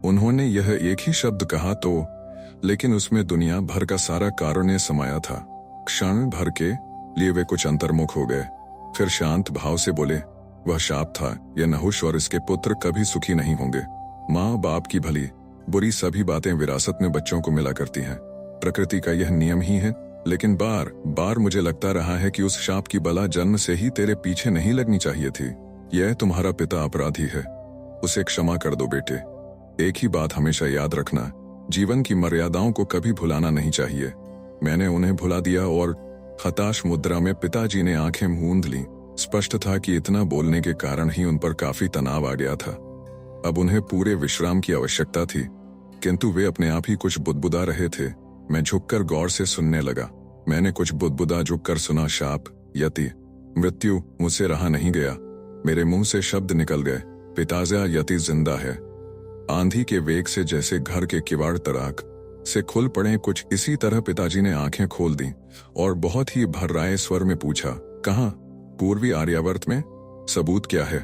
उन्होंने यह एक ही शब्द कहा तो, लेकिन उसमें दुनिया भर का सारा कारुण्य समाया था। क्षण भर के लिए वे कुछ अंतर्मुख हो गए, फिर शांत भाव से बोले, वह शाप था। यह नहुष और इसके पुत्र कभी सुखी नहीं होंगे। माँ बाप की भली बुरी सभी बातें विरासत में बच्चों को मिला करती हैं। प्रकृति का यह नियम ही है, लेकिन बार बार मुझे लगता रहा है कि उस शाप की बला जन्म से ही तेरे पीछे नहीं लगनी चाहिए थी। यह तुम्हारा पिता अपराधी है, उसे क्षमा कर दो बेटे। एक ही बात हमेशा याद रखना, जीवन की मर्यादाओं को कभी भुलाना नहीं चाहिए। मैंने उन्हें भुला दिया और हताश मुद्रा में पिताजी ने आंखें मूंद लीं। स्पष्ट था कि इतना बोलने के कारण ही उन पर काफी तनाव आ गया था। अब उन्हें पूरे विश्राम की आवश्यकता थी, किंतु वे अपने आप ही कुछ बुदबुदा रहे थे। मैं झुककर गौर से सुनने लगा। मैंने कुछ बुदबुदा झुककर सुना, शाप, यति, मृत्यु। मुझसे रहा नहीं गया, मेरे मुंह से शब्द निकल गए, पिताजा यति जिंदा है। आंधी के वेग से जैसे घर के किवाड़ तड़ाक से खुल पड़े, कुछ इसी तरह पिताजी ने आंखें खोल दी और बहुत ही भर्राए स्वर में पूछा, कहाँ? पूर्वी आर्यावर्त में। सबूत क्या है?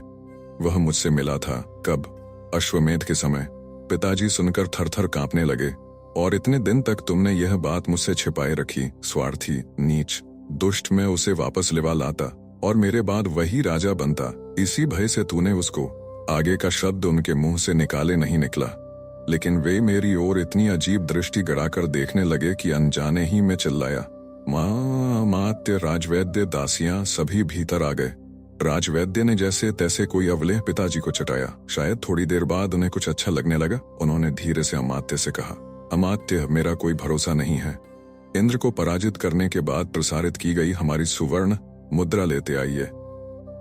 वह मुझसे मिला था। कब? अश्वमेध के समय। पिताजी सुनकर थरथर कांपने लगे। और इतने दिन तक तुमने यह बात मुझसे छिपाए रखी। स्वार्थी, नीच, दुष्ट। मैं उसे वापस लिवा लाता और मेरे बाद वही राजा बनता। इसी भय से तूने उसको। आगे का शब्द उनके मुंह से निकाले नहीं निकला, लेकिन वे मेरी ओर इतनी अजीब दृष्टि गड़ाकर देखने लगे कि अनजाने ही मैं चिल्लाया, माँ, अमात्य, राजवैद्य, दासियां सभी भीतर आ गए। राजवैद्य ने जैसे तैसे कोई अवलेह पिताजी को चटाया। शायद थोड़ी देर बाद उन्हें कुछ अच्छा लगने लगा। उन्होंने धीरे से अमात्य से कहा, अमात्य, मेरा कोई भरोसा नहीं है। इंद्र को पराजित करने के बाद प्रसारित की गई हमारी सुवर्ण मुद्रा लेते आइए।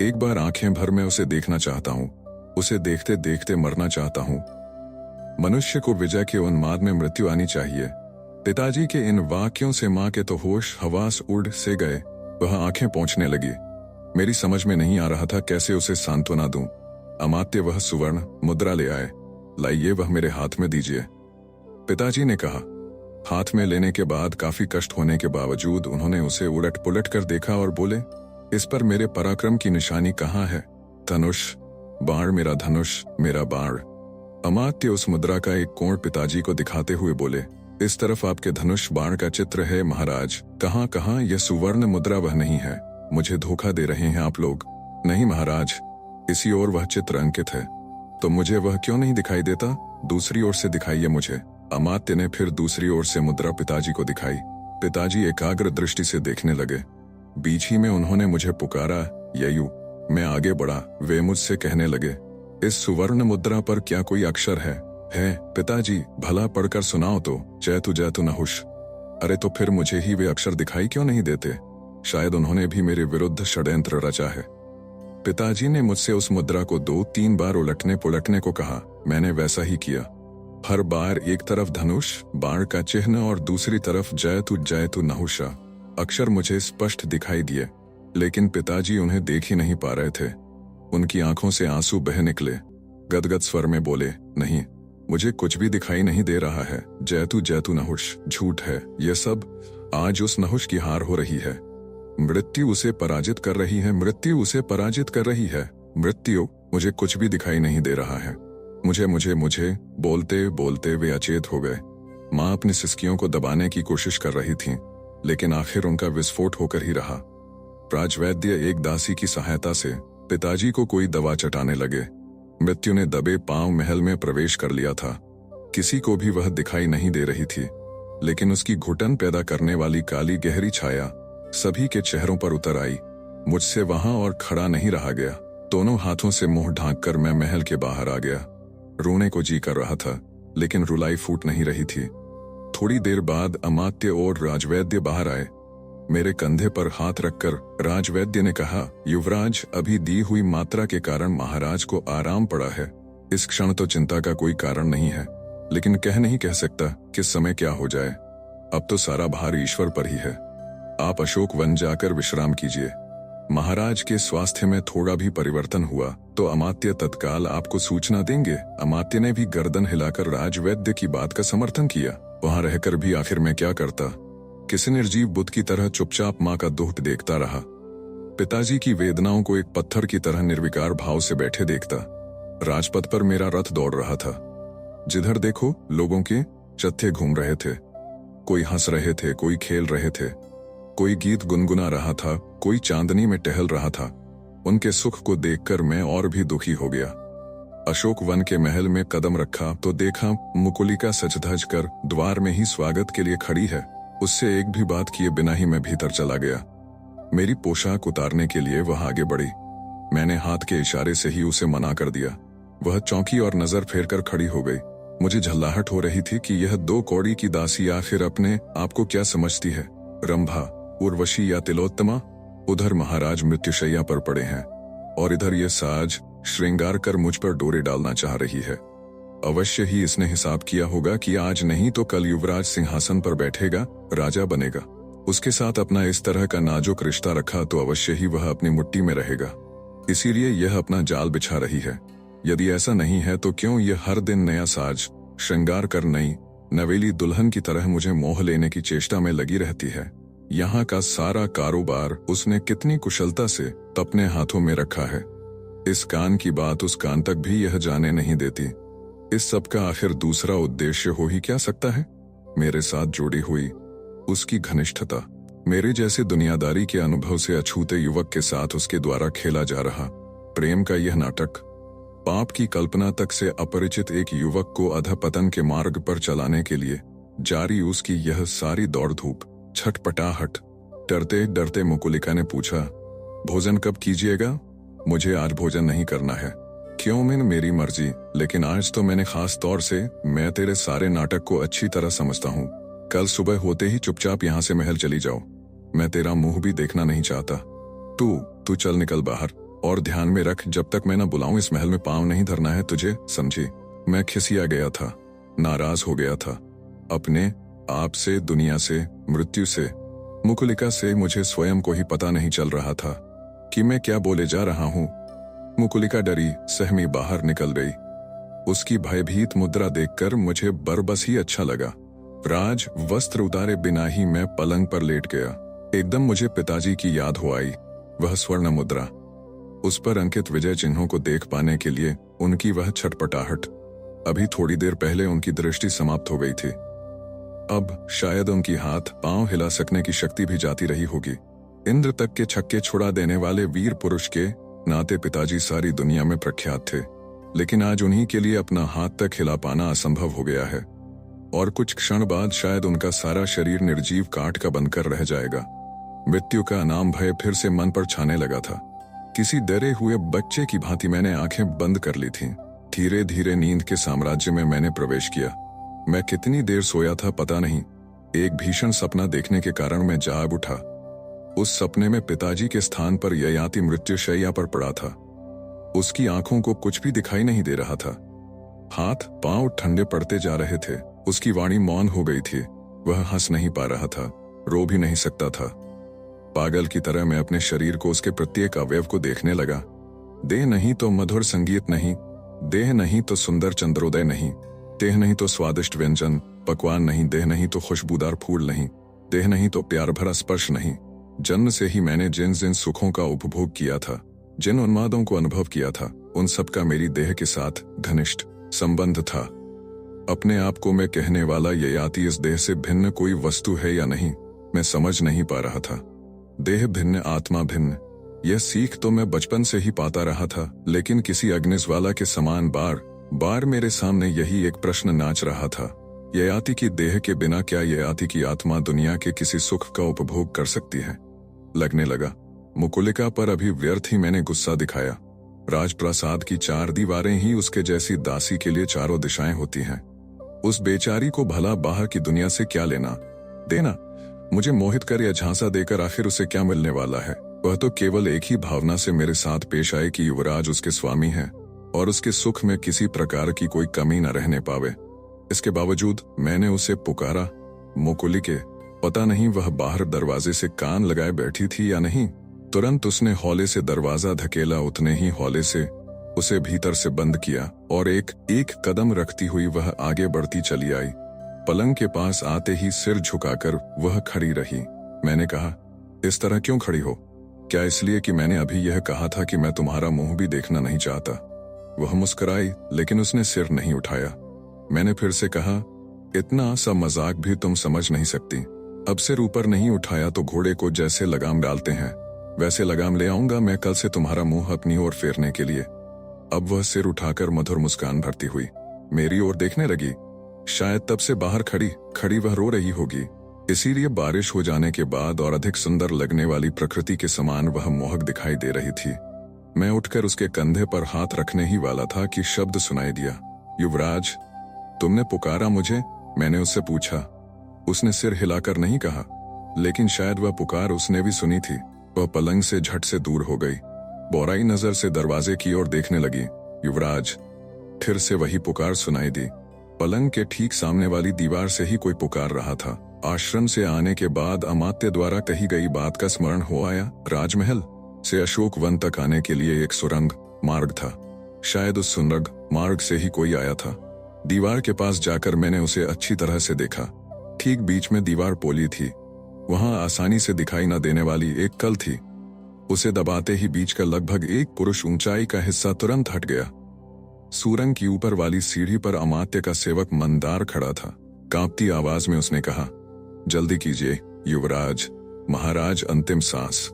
एक बार आंखें भर मैं उसे देखना चाहता हूँ। उसे देखते देखते मरना चाहता हूँ। मनुष्य को विजय के उन्माद में मृत्यु आनी चाहिए। पिताजी के इन वाक्यों से माँ के तो होश हवास उड़ से गए। वह आंखें पोंछने लगी। मेरी समझ में नहीं आ रहा था कैसे उसे सांत्वना दूं। अमात्य वह सुवर्ण मुद्रा ले आए। लाइए, वह मेरे हाथ में दीजिए, पिताजी ने कहा। हाथ में लेने के बाद काफी कष्ट होने के बावजूद उन्होंने उसे उलट पुलट कर देखा और बोले, इस पर मेरे पराक्रम की निशानी कहाँ है? धनुष, बाण, मेरा धनुष, मेरा बाण। अमात्य उस मुद्रा का एक कोण पिताजी को दिखाते हुए बोले, इस तरफ आपके धनुष बाण का चित्र है महाराज। कहाँ कहाँ यह सुवर्ण मुद्रा वह नहीं है, मुझे धोखा दे रहे हैं आप लोग। नहीं महाराज, इसी ओर वह चित्र अंकित है। तो मुझे वह क्यों नहीं दिखाई देता? दूसरी ओर से दिखाइए मुझे। अमात्य ने फिर दूसरी ओर से मुद्रा पिताजी को दिखाई। पिताजी एकाग्र दृष्टि से देखने लगे। बीच ही में उन्होंने मुझे पुकारा, ययु। मैं आगे बढ़ा। वे मुझसे कहने लगे, इस सुवर्ण मुद्रा पर क्या कोई अक्षर है? पिताजी, भला पढ़कर सुनाओ तो। जैतु नहुष। अरे तो फिर मुझे ही वे अक्षर दिखाई क्यों नहीं देते? शायद उन्होंने भी मेरे विरुद्ध षड्यंत्र रचा है। पिताजी ने मुझसे उस मुद्रा को 2-3 बार उलटने पुलटने को कहा। मैंने वैसा ही किया। हर बार एक तरफ धनुष बाण का चिन्ह और दूसरी तरफ जयतु नहुषा अक्षर मुझे स्पष्ट दिखाई दिए, लेकिन पिताजी उन्हें देख ही नहीं पा रहे थे। उनकी आंखों से आंसू बह निकले। गदगद स्वर में बोले, नहीं, मुझे कुछ भी दिखाई नहीं दे रहा है। जैतु नहुष झूठ है यह सब। आज उस नहुष की हार हो रही है। मृत्यु उसे पराजित कर रही है। मृत्यु उसे पराजित कर रही है। मृत्यु, मुझे कुछ भी दिखाई नहीं दे रहा है। मुझे बोलते बोलते वे अचेत हो गए। माँ अपनी सिसकियों को दबाने की कोशिश कर रही थीं, लेकिन आखिर उनका विस्फोट होकर ही रहा। राजवैद्य एक दासी की सहायता से पिताजी को कोई दवा चटाने लगे। मृत्यु ने दबे पांव महल में प्रवेश कर लिया था। किसी को भी वह दिखाई नहीं दे रही थी, लेकिन उसकी घुटन पैदा करने वाली काली गहरी छाया सभी के चेहरों पर उतर आई। मुझसे वहां और खड़ा नहीं रहा गया। दोनों हाथों से मुंह ढांककर मैं महल के बाहर आ गया। रोने को जी कर रहा था, लेकिन रुलाई फूट नहीं रही थी। थोड़ी देर बाद अमात्य और राजवैद्य बाहर आए। मेरे कंधे पर हाथ रखकर राजवैद्य ने कहा, युवराज, अभी दी हुई मात्रा के कारण महाराज को आराम पड़ा है। इस क्षण तो चिंता का कोई कारण नहीं है, लेकिन नहीं कह सकता किस समय क्या हो जाए। अब तो सारा भार ईश्वर पर ही है। आप अशोक वन जाकर विश्राम कीजिए। महाराज के स्वास्थ्य में थोड़ा भी परिवर्तन हुआ तो अमात्य तत्काल आपको सूचना देंगे। अमात्य ने भी गर्दन हिलाकर राजवैद्य की बात का समर्थन किया। वहां रहकर भी आखिर मैं क्या करता? किसी निर्जीव बुद्ध की तरह चुपचाप माँ का दुख देखता रहा। पिताजी की वेदनाओं को एक पत्थर की तरह निर्विकार भाव से बैठे देखता। राजपथ पर मेरा रथ दौड़ रहा था। जिधर देखो लोगों के जत्थे घूम रहे थे। कोई हंस रहे थे, कोई खेल रहे थे, कोई गीत गुनगुना रहा था, कोई चांदनी में टहल रहा था। उनके सुख को देखकर मैं और भी दुखी हो गया। अशोक वन के महल में कदम रखा तो देखा मुकुलिका सज-धज कर द्वार में ही स्वागत के लिए खड़ी है। उससे एक भी बात किए बिना ही मैं भीतर चला गया। मेरी पोशाक उतारने के लिए वह आगे बढ़ी। मैंने हाथ के इशारे से ही उसे मना कर दिया। वह चौंकी और नजर फेर कर खड़ी हो गई। मुझे झल्लाहट हो रही थी कि यह 2 कौड़ी की दासी आखिर अपने आप को क्या समझती है। रंभा, उर्वशी या तिलोत्तमा? उधर महाराज मृत्युशैया पर पड़े हैं और इधर यह साज श्रृंगार कर मुझ पर डोरे डालना चाह रही है। अवश्य ही इसने हिसाब किया होगा कि आज नहीं तो कल युवराज सिंहासन पर बैठेगा, राजा बनेगा। उसके साथ अपना इस तरह का नाजुक रिश्ता रखा तो अवश्य ही वह अपनी मुट्ठी में रहेगा। इसीलिए यह अपना जाल बिछा रही है। यदि ऐसा नहीं है तो क्यों यह हर दिन नया साज श्रृंगार कर नई नवेली दुल्हन की तरह मुझे मोह लेने की चेष्टा में लगी रहती है। यहाँ का सारा कारोबार उसने कितनी कुशलता से अपने हाथों में रखा है। इस कान की बात उस कान तक भी यह जाने नहीं देती। इस सब का आखिर दूसरा उद्देश्य हो ही क्या सकता है? मेरे साथ जुड़ी हुई उसकी घनिष्ठता, मेरे जैसे दुनियादारी के अनुभव से अछूते युवक के साथ उसके द्वारा खेला जा रहा प्रेम का यह नाटक, पाप की कल्पना तक से अपरिचित एक युवक को अधपतन के मार्ग पर चलाने के लिए जारी उसकी यह सारी दौड़ धूप, छटपटाहट। डरते डरते मुकुलिका ने पूछा, भोजन कब कीजिएगा? मुझे आज भोजन नहीं करना है। क्यों? मेरी मर्जी, लेकिन आज तो मैंने खास तौर से मैं तेरे सारे नाटक को अच्छी तरह समझता हूँ। कल सुबह होते ही चुपचाप यहाँ से महल चली जाओ। मैं तेरा मुंह भी देखना नहीं चाहता। तू चल निकल बाहर, और ध्यान में रख जब तक मैं न बुलाऊं इस महल में पांव नहीं धरना है तुझे, समझी? मैं खिसिया गया था, नाराज हो गया था, अपने आप से, दुनिया से, मृत्यु से, मुकुलिका से। मुझे स्वयं को ही पता नहीं चल रहा था कि मैं क्या बोले जा रहा हूँ। मुकुलिका डरी सहमी बाहर निकल गई। उसकी भयभीत मुद्रा देखकर मुझे बरबस ही अच्छा लगा। राज वस्त्र उतारे बिना ही मैं पलंग पर लेट गया। एकदम मुझे पिताजी की याद हो आई। वह स्वर्ण मुद्रा, उस पर अंकित विजय चिन्हों को देख पाने के लिए उनकी वह छटपटाहट, अभी थोड़ी देर पहले उनकी दृष्टि समाप्त हो गई थी। अब शायद उनकी हाथ पांव हिला सकने की शक्ति भी जाती रही होगी। इंद्र तक के छक्के छुड़ा देने वाले वीर पुरुष के नाते पिताजी सारी दुनिया में प्रख्यात थे, लेकिन आज उन्हीं के लिए अपना हाथ तक हिला पाना असंभव हो गया है। और कुछ क्षण बाद शायद उनका सारा शरीर निर्जीव काठ का बनकर रह जाएगा। मृत्यु का अनाम भय फिर से मन पर छाने लगा था। किसी डरे हुए बच्चे की भांति मैंने आंखें बंद कर ली थीं। धीरे धीरे नींद के साम्राज्य में मैंने प्रवेश किया। मैं कितनी देर सोया था पता नहीं। एक भीषण सपना देखने के कारण मैं जाग उठा। उस सपने में पिताजी के स्थान पर ययाति मृत्युशैया पर पड़ा था। उसकी आंखों को कुछ भी दिखाई नहीं दे रहा था। हाथ पांव ठंडे पड़ते जा रहे थे। उसकी वाणी मौन हो गई थी। वह हंस नहीं पा रहा था, रो भी नहीं सकता था। पागल की तरह मैं अपने शरीर को, उसके प्रत्येक अवयव को देखने लगा। देह नहीं तो मधुर संगीत नहीं, देह नहीं तो सुंदर चंद्रोदय नहीं, देह नहीं तो स्वादिष्ट व्यंजन पकवान नहीं, देह नहीं तो खुशबूदार फूल नहीं, देह नहीं तो प्यार भरा स्पर्श नहीं। जन्म से ही मैंने जिन जिन सुखों का उपभोग किया था, जिन उन्मादों को अनुभव किया था, उन सब का मेरी देह के साथ घनिष्ठ संबंध था। अपने आप को मैं कहने वाला ययाति इस देह से भिन्न कोई वस्तु है या नहीं, मैं समझ नहीं पा रहा था। देह भिन्न, आत्मा भिन्न, यह सीख तो मैं बचपन से ही पाता रहा था, लेकिन किसी अग्निज्वाला के समान बार बार मेरे सामने यही एक प्रश्न नाच रहा था। ययाति की देह के बिना क्या ययाति की आत्मा दुनिया के किसी सुख का उपभोग कर सकती है? लगने लगा। मुकुलिका पर अभी व्यर्थ ही मैंने गुस्सा दिखाया। राजप्रासाद की 4 दीवारें ही उसके जैसी दासी के लिए चारों दिशाएं होती हैं। उस बेचारी को भला बाहर की दुनिया से क्या लेना देना? मुझे मोहित कर या झांसा देकर आखिर उसे क्या मिलने वाला है? वह तो केवल एक ही भावना से मेरे साथ पेश आए कि युवराज उसके स्वामी है और उसके सुख में किसी प्रकार की कोई कमी न रहने पावे। इसके बावजूद मैंने उसे पुकारा, मुकुलिके। पता नहीं वह बाहर दरवाजे से कान लगाए बैठी थी या नहीं। तुरंत उसने हौले से दरवाजा धकेला, उतने ही हौले से उसे भीतर से बंद किया और एक एक कदम रखती हुई वह आगे बढ़ती चली आई। पलंग के पास आते ही सिर झुकाकर वह खड़ी रही। मैंने कहा, इस तरह क्यों खड़ी हो? क्या इसलिए कि मैंने अभी यह कहा था कि मैं तुम्हारा मुंह भी देखना नहीं चाहता? वह मुस्कुराई, लेकिन उसने सिर नहीं उठाया। मैंने फिर से कहा, इतना सा मजाक भी तुम समझ नहीं सकती। अब सिर ऊपर नहीं उठाया तो घोड़े को जैसे लगाम डालते हैं वैसे लगाम ले आऊंगा मैं कल से तुम्हारा मुंह अपनी ओर फेरने के लिए। अब वह सिर उठाकर मधुर मुस्कान भरती हुई मेरी ओर देखने लगी। शायद तब से बाहर खड़ी वह रो रही होगी, इसीलिए बारिश हो जाने के बाद और अधिक सुंदर लगने वाली प्रकृति के समान वह मोहक दिखाई दे रही थी। मैं उठकर उसके कंधे पर हाथ रखने ही वाला था कि शब्द सुनाई दिया, युवराज, तुमने पुकारा मुझे? मैंने उससे पूछा। उसने सिर हिलाकर नहीं कहा, लेकिन शायद वह पुकार उसने भी सुनी थी। वह पलंग से झट से दूर हो गई, बौराई नजर से दरवाजे की ओर देखने लगी। युवराज, फिर से वही पुकार सुनाई दी। पलंग के ठीक सामने वाली दीवार से ही कोई पुकार रहा था। आश्रम से आने के बाद अमात्य द्वारा कही गई बात का स्मरण हो आया। राजमहल से अशोक वन तक आने के लिए एक सुरंग मार्ग था। शायद उस सुरंग मार्ग से ही कोई आया था। दीवार के पास जाकर मैंने उसे अच्छी तरह से देखा। ठीक बीच में दीवार पोली थी। वहां आसानी से दिखाई न देने वाली एक कल थी। उसे दबाते ही बीच का लगभग 1 पुरुष ऊंचाई का हिस्सा तुरंत हट गया। सुरंग की ऊपर वाली सीढ़ी पर अमात्य का सेवक मंदार खड़ा था। कांपती आवाज में उसने कहा, जल्दी कीजिए युवराज, महाराज अंतिम सांस।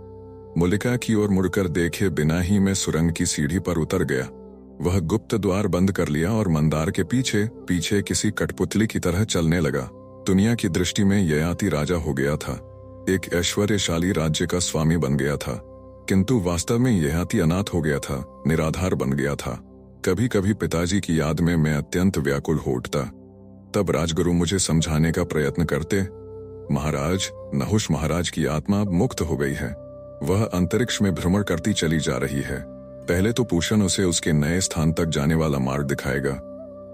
मुलिका की ओर मुड़कर देखे बिना ही मैं सुरंग की सीढ़ी पर उतर गया। वह गुप्त द्वार बंद कर लिया और मंदार के पीछे पीछे किसी कठपुतली की तरह चलने लगा। दुनिया की दृष्टि में ययाति राजा हो गया था, एक ऐश्वर्यशाली राज्य का स्वामी बन गया था, किंतु वास्तव में ययाति अनाथ हो गया था, निराधार बन गया था। कभी कभी पिताजी की याद में मैं अत्यंत व्याकुल हो उठता। तब राजगुरु मुझे समझाने का प्रयत्न करते, महाराज, नहुष महाराज की आत्मा मुक्त हो गई है। वह अंतरिक्ष में भ्रमण करती चली जा रही है। पहले तो पूषण उसे उसके नए स्थान तक जाने वाला मार्ग दिखाएगा,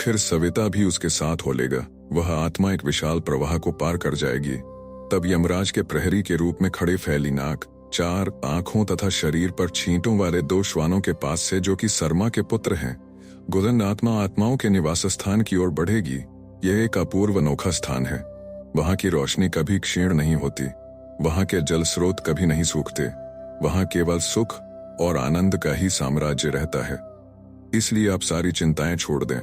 फिर सविता भी उसके साथ हो लेगा। वह आत्मा एक विशाल प्रवाह को पार कर जाएगी। तब यमराज के प्रहरी के रूप में खड़े फैली नाक, 4 आंखों तथा शरीर पर छींटों वाले 2 श्वानों के पास से, जो कि सरमा के पुत्र हैं, गुदन आत्मा आत्माओं के निवास स्थान की ओर बढ़ेगी। यह एक अपूर्व अनोखा स्थान है। वहां की रोशनी कभी क्षीण नहीं होती, वहां के जल स्रोत कभी नहीं सूखते, वहां केवल सुख और आनंद का ही साम्राज्य रहता है। इसलिए आप सारी चिंताएं छोड़ दें।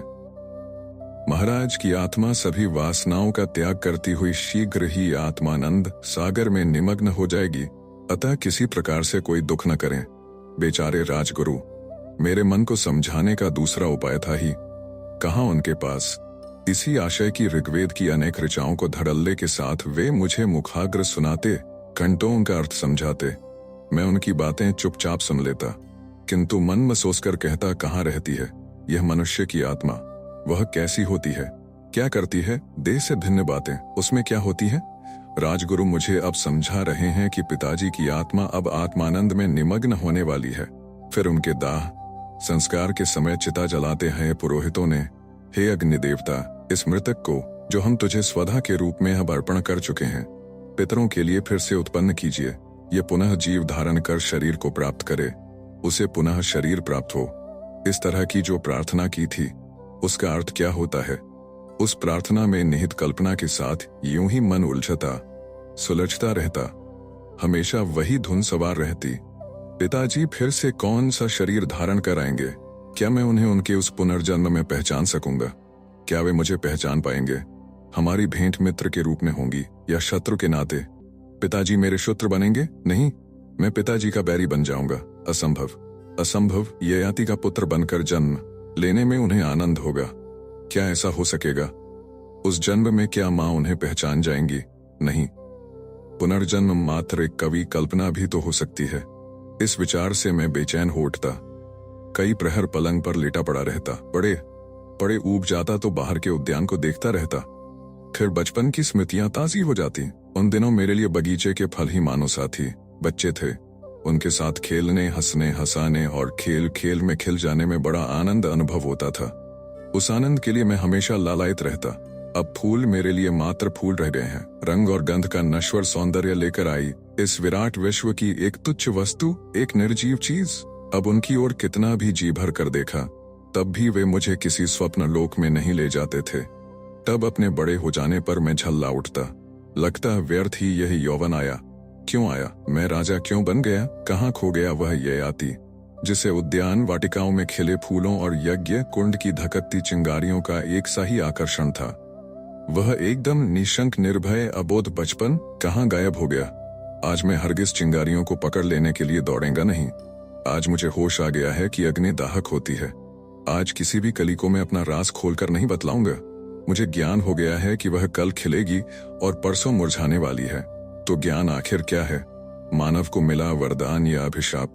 महाराज की आत्मा सभी वासनाओं का त्याग करती हुई शीघ्र ही आत्मानंद सागर में निमग्न हो जाएगी, अतः किसी प्रकार से कोई दुख न करें। बेचारे राजगुरु, मेरे मन को समझाने का दूसरा उपाय था ही कहाँ उनके पास। इसी आशय की ऋग्वेद की अनेक ऋचाओं को धड़ल्ले के साथ वे मुझे मुखाग्र सुनाते, घंटों उनका अर्थ समझाते। मैं उनकी बातें चुपचाप सुन लेता, किंतु मन में सोचकर कहता, कहाँ रहती है यह मनुष्य की आत्मा? वह कैसी होती है, क्या करती है? देह से भिन्न बातें, उसमें क्या होती है? राजगुरु मुझे अब समझा रहे हैं कि पिताजी की आत्मा अब आत्मानंद में निमग्न होने वाली है। फिर उनके दाह संस्कार के समय चिता जलाते हैं पुरोहितों ने, हे अग्नि देवता, इस मृतक को जो हम तुझे स्वधा के रूप में अब अर्पण कर चुके हैं, पितरों के लिए फिर से उत्पन्न कीजिए। ये पुनः जीव धारण कर शरीर को प्राप्त करे, उसे पुनः शरीर प्राप्त हो। इस तरह की जो प्रार्थना की थी उसका अर्थ क्या होता है? उस प्रार्थना में निहित कल्पना के साथ यूं ही मन उलझता सुलझता रहता, हमेशा वही धुन सवार रहती। पिताजी फिर से कौन सा शरीर धारण कर आएंगे? क्या मैं उन्हें उनके उस पुनर्जन्म में पहचान सकूंगा? क्या वे मुझे पहचान पाएंगे? हमारी भेंट मित्र के रूप में होंगी या शत्रु के नाते? पिताजी मेरे शत्रु बनेंगे? नहीं, मैं पिताजी का बैरी बन जाऊंगा। असंभव, असंभव। ययाति का पुत्र बनकर जन्म लेने में उन्हें आनंद होगा। क्या ऐसा हो सकेगा? उस जन्म में क्या मां उन्हें पहचान जाएंगी? नहीं। पुनर्जन्म मात्र एक कवि कल्पना भी तो हो सकती है। इस विचार से मैं बेचैन हो उठता, कई प्रहर पलंग पर लेटा पड़ा रहता, पड़े पड़े ऊब जाता तो बाहर के उद्यान को देखता रहता। फिर बचपन की स्मृतियां ताजी हो जाती। उन दिनों मेरे लिए बगीचे के फल ही मानो साथी। बच्चे थे, उनके साथ खेलने, हंसने, हंसाने और खेल खेल में खिल जाने में बड़ा आनंद अनुभव होता था। उस आनंद के लिए मैं हमेशा लालायित रहता। अब फूल मेरे लिए मात्र फूल रह गए हैं, रंग और गंध का नश्वर सौंदर्य लेकर आई इस विराट विश्व की एक तुच्छ वस्तु, एक निर्जीव चीज। अब उनकी ओर कितना भी जी भर कर देखा, तब भी वे मुझे किसी स्वप्न लोक में नहीं ले जाते थे। तब अपने बड़े हो जाने पर मैं झल्ला उठता, लगता व्यर्थ ही यह यौवन आया। क्यों आया? मैं राजा क्यों बन गया? कहाँ खो गया वह ययाति, जिसे उद्यान वाटिकाओं में खिले फूलों और यज्ञ कुंड की धककती चिंगारियों का एक सा ही आकर्षण था? वह एकदम निशंक निर्भय अबोध बचपन कहाँ गायब हो गया? आज मैं हरगिज चिंगारियों को पकड़ लेने के लिए दौड़ेगा नहीं। आज मुझे होश आ गया है कि अग्नि दाहक होती है। आज किसी भी कली को मैं अपना राज खोलकर नहीं बतलाऊंगा। मुझे ज्ञान हो गया है कि वह कल खिलेगी और परसों मुरझाने वाली है। तो ज्ञान आखिर क्या है? मानव को मिला वरदान या अभिशाप?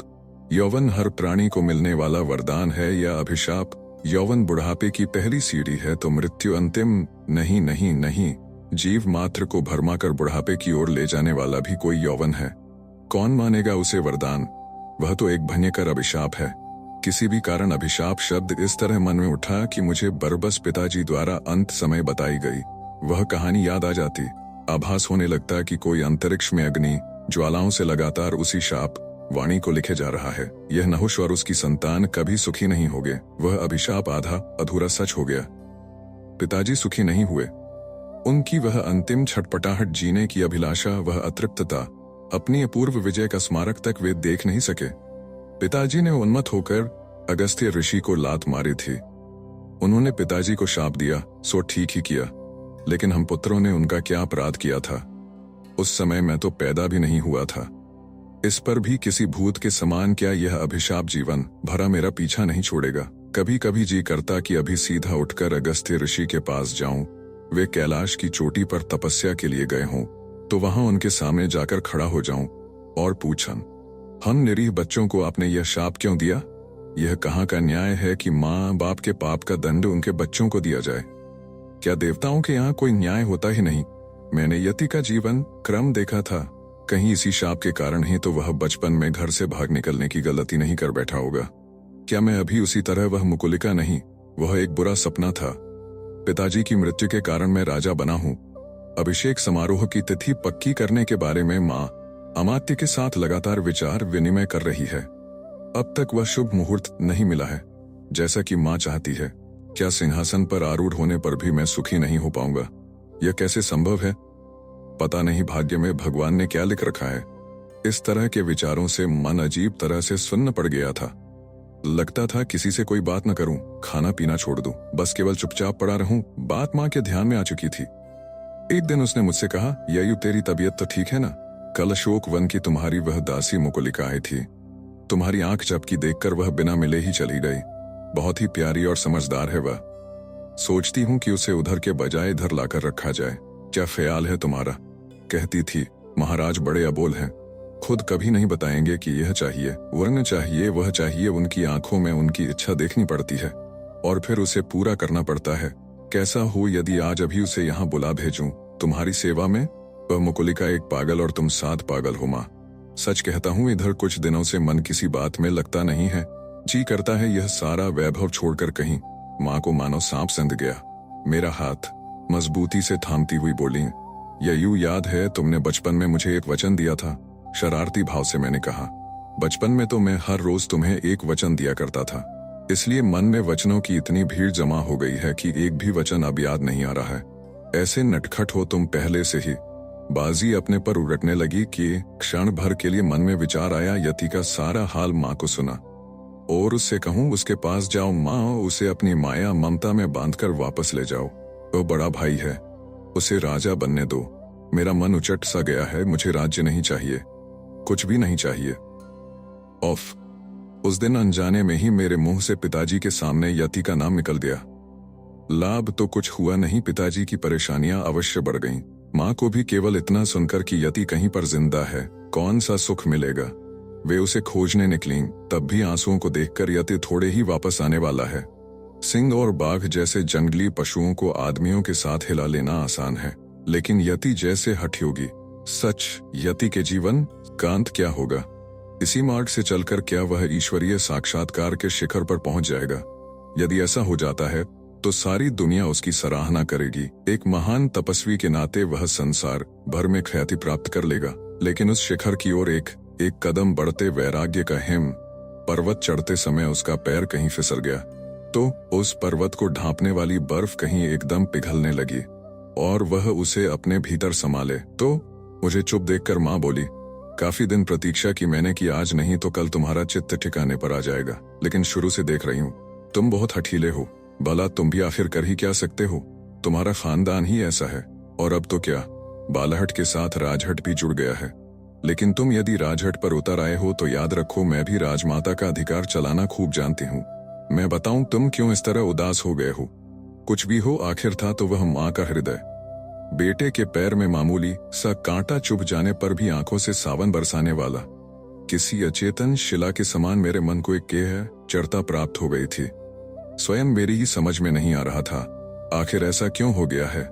यौवन हर प्राणी को मिलने वाला वरदान है या अभिशाप? यौवन बुढ़ापे की पहली सीढ़ी है तो मृत्यु अंतिम? नहीं नहीं नहीं, जीव मात्र को भरमाकर बुढ़ापे की ओर ले जाने वाला भी कोई यौवन है। कौन मानेगा उसे वरदान? वह तो एक भयंकर अभिशाप है। किसी भी कारण अभिशाप शब्द इस तरह मन में उठा कि मुझे बरबस पिताजी द्वारा अंत समय बताई गई वह कहानी याद आ जाती। आभास होने लगता कि कोई अंतरिक्ष में अग्नि ज्वालाओं से लगातार उसी शाप वाणी को लिखे जा रहा है। यह नहुष और उसकी संतान कभी सुखी नहीं होंगे। वह अभिशाप आधा अधूरा सच हो गया। पिताजी सुखी नहीं हुए। उनकी वह अंतिम छटपटाहट, जीने की अभिलाषा, वह अतृप्तता, अपनी अपूर्व विजय का स्मारक तक वे देख नहीं सके। पिताजी ने उन्मत्त होकर अगस्त्य ऋषि को लात मारी थी। उन्होंने पिताजी को शाप दिया, सो ठीक ही किया। लेकिन हम पुत्रों ने उनका क्या अपराध किया था? उस समय मैं तो पैदा भी नहीं हुआ था। इस पर भी किसी भूत के समान क्या यह अभिशाप जीवन भरा मेरा पीछा नहीं छोड़ेगा? कभी कभी जी करता कि अभी सीधा उठकर अगस्त्य ऋषि के पास जाऊं। वे कैलाश की चोटी पर तपस्या के लिए गए हों तो वहां उनके सामने जाकर खड़ा हो जाऊं और पूछन, हम निरीह बच्चों को आपने यह शाप क्यों दिया? यह कहाँ का न्याय है कि माँ बाप के पाप का दंड उनके बच्चों को दिया जाए? क्या देवताओं के यहाँ कोई न्याय होता ही नहीं? मैंने यति का जीवन क्रम देखा था। कहीं इसी शाप के कारण ही तो वह बचपन में घर से भाग निकलने की गलती नहीं कर बैठा होगा। क्या मैं अभी उसी तरह वह मुकुलिका नहीं? वह एक बुरा सपना था। पिताजी की मृत्यु के कारण मैं राजा बना हूँ। अभिषेक समारोह की तिथि पक्की करने के बारे में माँ अमात्य के साथ लगातार विचार विनिमय कर रही है। अब तक वह शुभ मुहूर्त नहीं मिला है जैसा कि माँ चाहती है। क्या सिंहासन पर आरूढ़ होने पर भी मैं सुखी नहीं हो पाऊंगा? यह कैसे संभव है? पता नहीं भाग्य में भगवान ने क्या लिख रखा है। इस तरह के विचारों से मन अजीब तरह से सुन्न पड़ गया था। लगता था किसी से कोई बात न करूं, खाना पीना छोड़ दूं, बस केवल चुपचाप पड़ा रहूं। बात माँ के ध्यान में आ चुकी थी। एक दिन उसने मुझसे कहा, ययू तेरी तबीयत तो ठीक है ना? कल अशोक वन की तुम्हारी वह दासी मुकुलिका आई थी। तुम्हारी आंख झपकी देखकर वह बिना मिले ही चली गई। बहुत ही प्यारी और समझदार है वह। सोचती हूँ कि उसे उधर के बजाय इधर लाकर रखा जाए। क्या ख्याल है तुम्हारा? कहती थी, महाराज बड़े अबोल हैं, खुद कभी नहीं बताएंगे कि यह चाहिए वरन चाहिए वह चाहिए। उनकी आंखों में उनकी इच्छा देखनी पड़ती है और फिर उसे पूरा करना पड़ता है। कैसा हो यदि आज अभी उसे यहाँ बुला भेजूं तुम्हारी सेवा में? वह मुकुलिका एक पागल और तुम 7 पागल हो माँ। सच कहता हूँ इधर कुछ दिनों से मन किसी बात में लगता नहीं है। जी करता है यह सारा वैभव छोड़कर कहीं। माँ को मानो सांप संध गया। मेरा हाथ मजबूती से थामती हुई बोली, ययू याद है तुमने बचपन में मुझे एक वचन दिया था? शरारती भाव से मैंने कहा, बचपन में तो मैं हर रोज तुम्हें एक वचन दिया करता था, इसलिए मन में वचनों की इतनी भीड़ जमा हो गई है कि एक भी वचन अब याद नहीं आ रहा है। ऐसे नटखट हो तुम पहले से ही। बाजी अपने पर उलटने लगी कि क्षण भर के लिए मन में विचार आया, यति का सारा हाल माँ को सुना और उससे कहूँ उसके पास जाओ माँ, उसे अपनी माया ममता में बांधकर वापस ले जाओ। वो बड़ा भाई है, उसे राजा बनने दो। मेरा मन उचट सा गया है, मुझे राज्य नहीं चाहिए, कुछ भी नहीं चाहिए। ऑफ। उस दिन अनजाने में ही मेरे मुंह से पिताजी के सामने यति का नाम निकल गया। लाभ तो कुछ हुआ नहीं, पिताजी की परेशानियां अवश्य बढ़ गईं। माँ को भी केवल इतना सुनकर कि यति कहीं पर जिंदा है कौन सा सुख मिलेगा। वे उसे खोजने निकलीं, तब भी आंसुओं को देखकर यति थोड़े ही वापस आने वाला है। सिंह और बाघ जैसे जंगली पशुओं को आदमियों के साथ हिला लेना आसान है, लेकिन यति जैसे हठयोगी। सच, यति के जीवन का अंत क्या होगा? इसी मार्ग से चलकर क्या वह ईश्वरीय साक्षात्कार के शिखर पर पहुंच जाएगा? यदि ऐसा हो जाता है तो सारी दुनिया उसकी सराहना करेगी। एक महान तपस्वी के नाते वह संसार भर में ख्याति प्राप्त कर लेगा। लेकिन उस शिखर की ओर एक कदम बढ़ते वैराग्य का हिम पर्वत चढ़ते समय उसका पैर कहीं फिसल गया तो उस पर्वत को ढांपने वाली बर्फ कहीं एकदम पिघलने लगी और वह उसे अपने भीतर समा ले तो मुझे चुप देखकर माँ बोली, काफी दिन प्रतीक्षा की मैंने कि आज नहीं तो कल तुम्हारा चित्त ठिकाने पर आ जाएगा, लेकिन शुरू से देख रही हूँ तुम बहुत हठीले हो। भला तुम भी आखिर कर ही क्या सकते हो? तुम्हारा खानदान ही ऐसा है। और अब तो क्या, बालाहट के साथ राजहट भी जुड़ गया है। लेकिन तुम यदि राजहट पर उतर आए हो तो याद रखो मैं भी राजमाता का अधिकार चलाना खूब जानती हूँ। मैं बताऊं तुम क्यों इस तरह उदास हो गए हो? कुछ भी हो, आखिर था तो वह माँ का हृदय। बेटे के पैर में मामूली सा कांटा चुभ जाने पर भी आंखों से सावन बरसाने वाला किसी अचेतन शिला के समान मेरे मन को एक चढ़ता प्राप्त हो गई थी। स्वयं मेरी ही समझ में नहीं आ रहा था आखिर ऐसा क्यों हो गया है।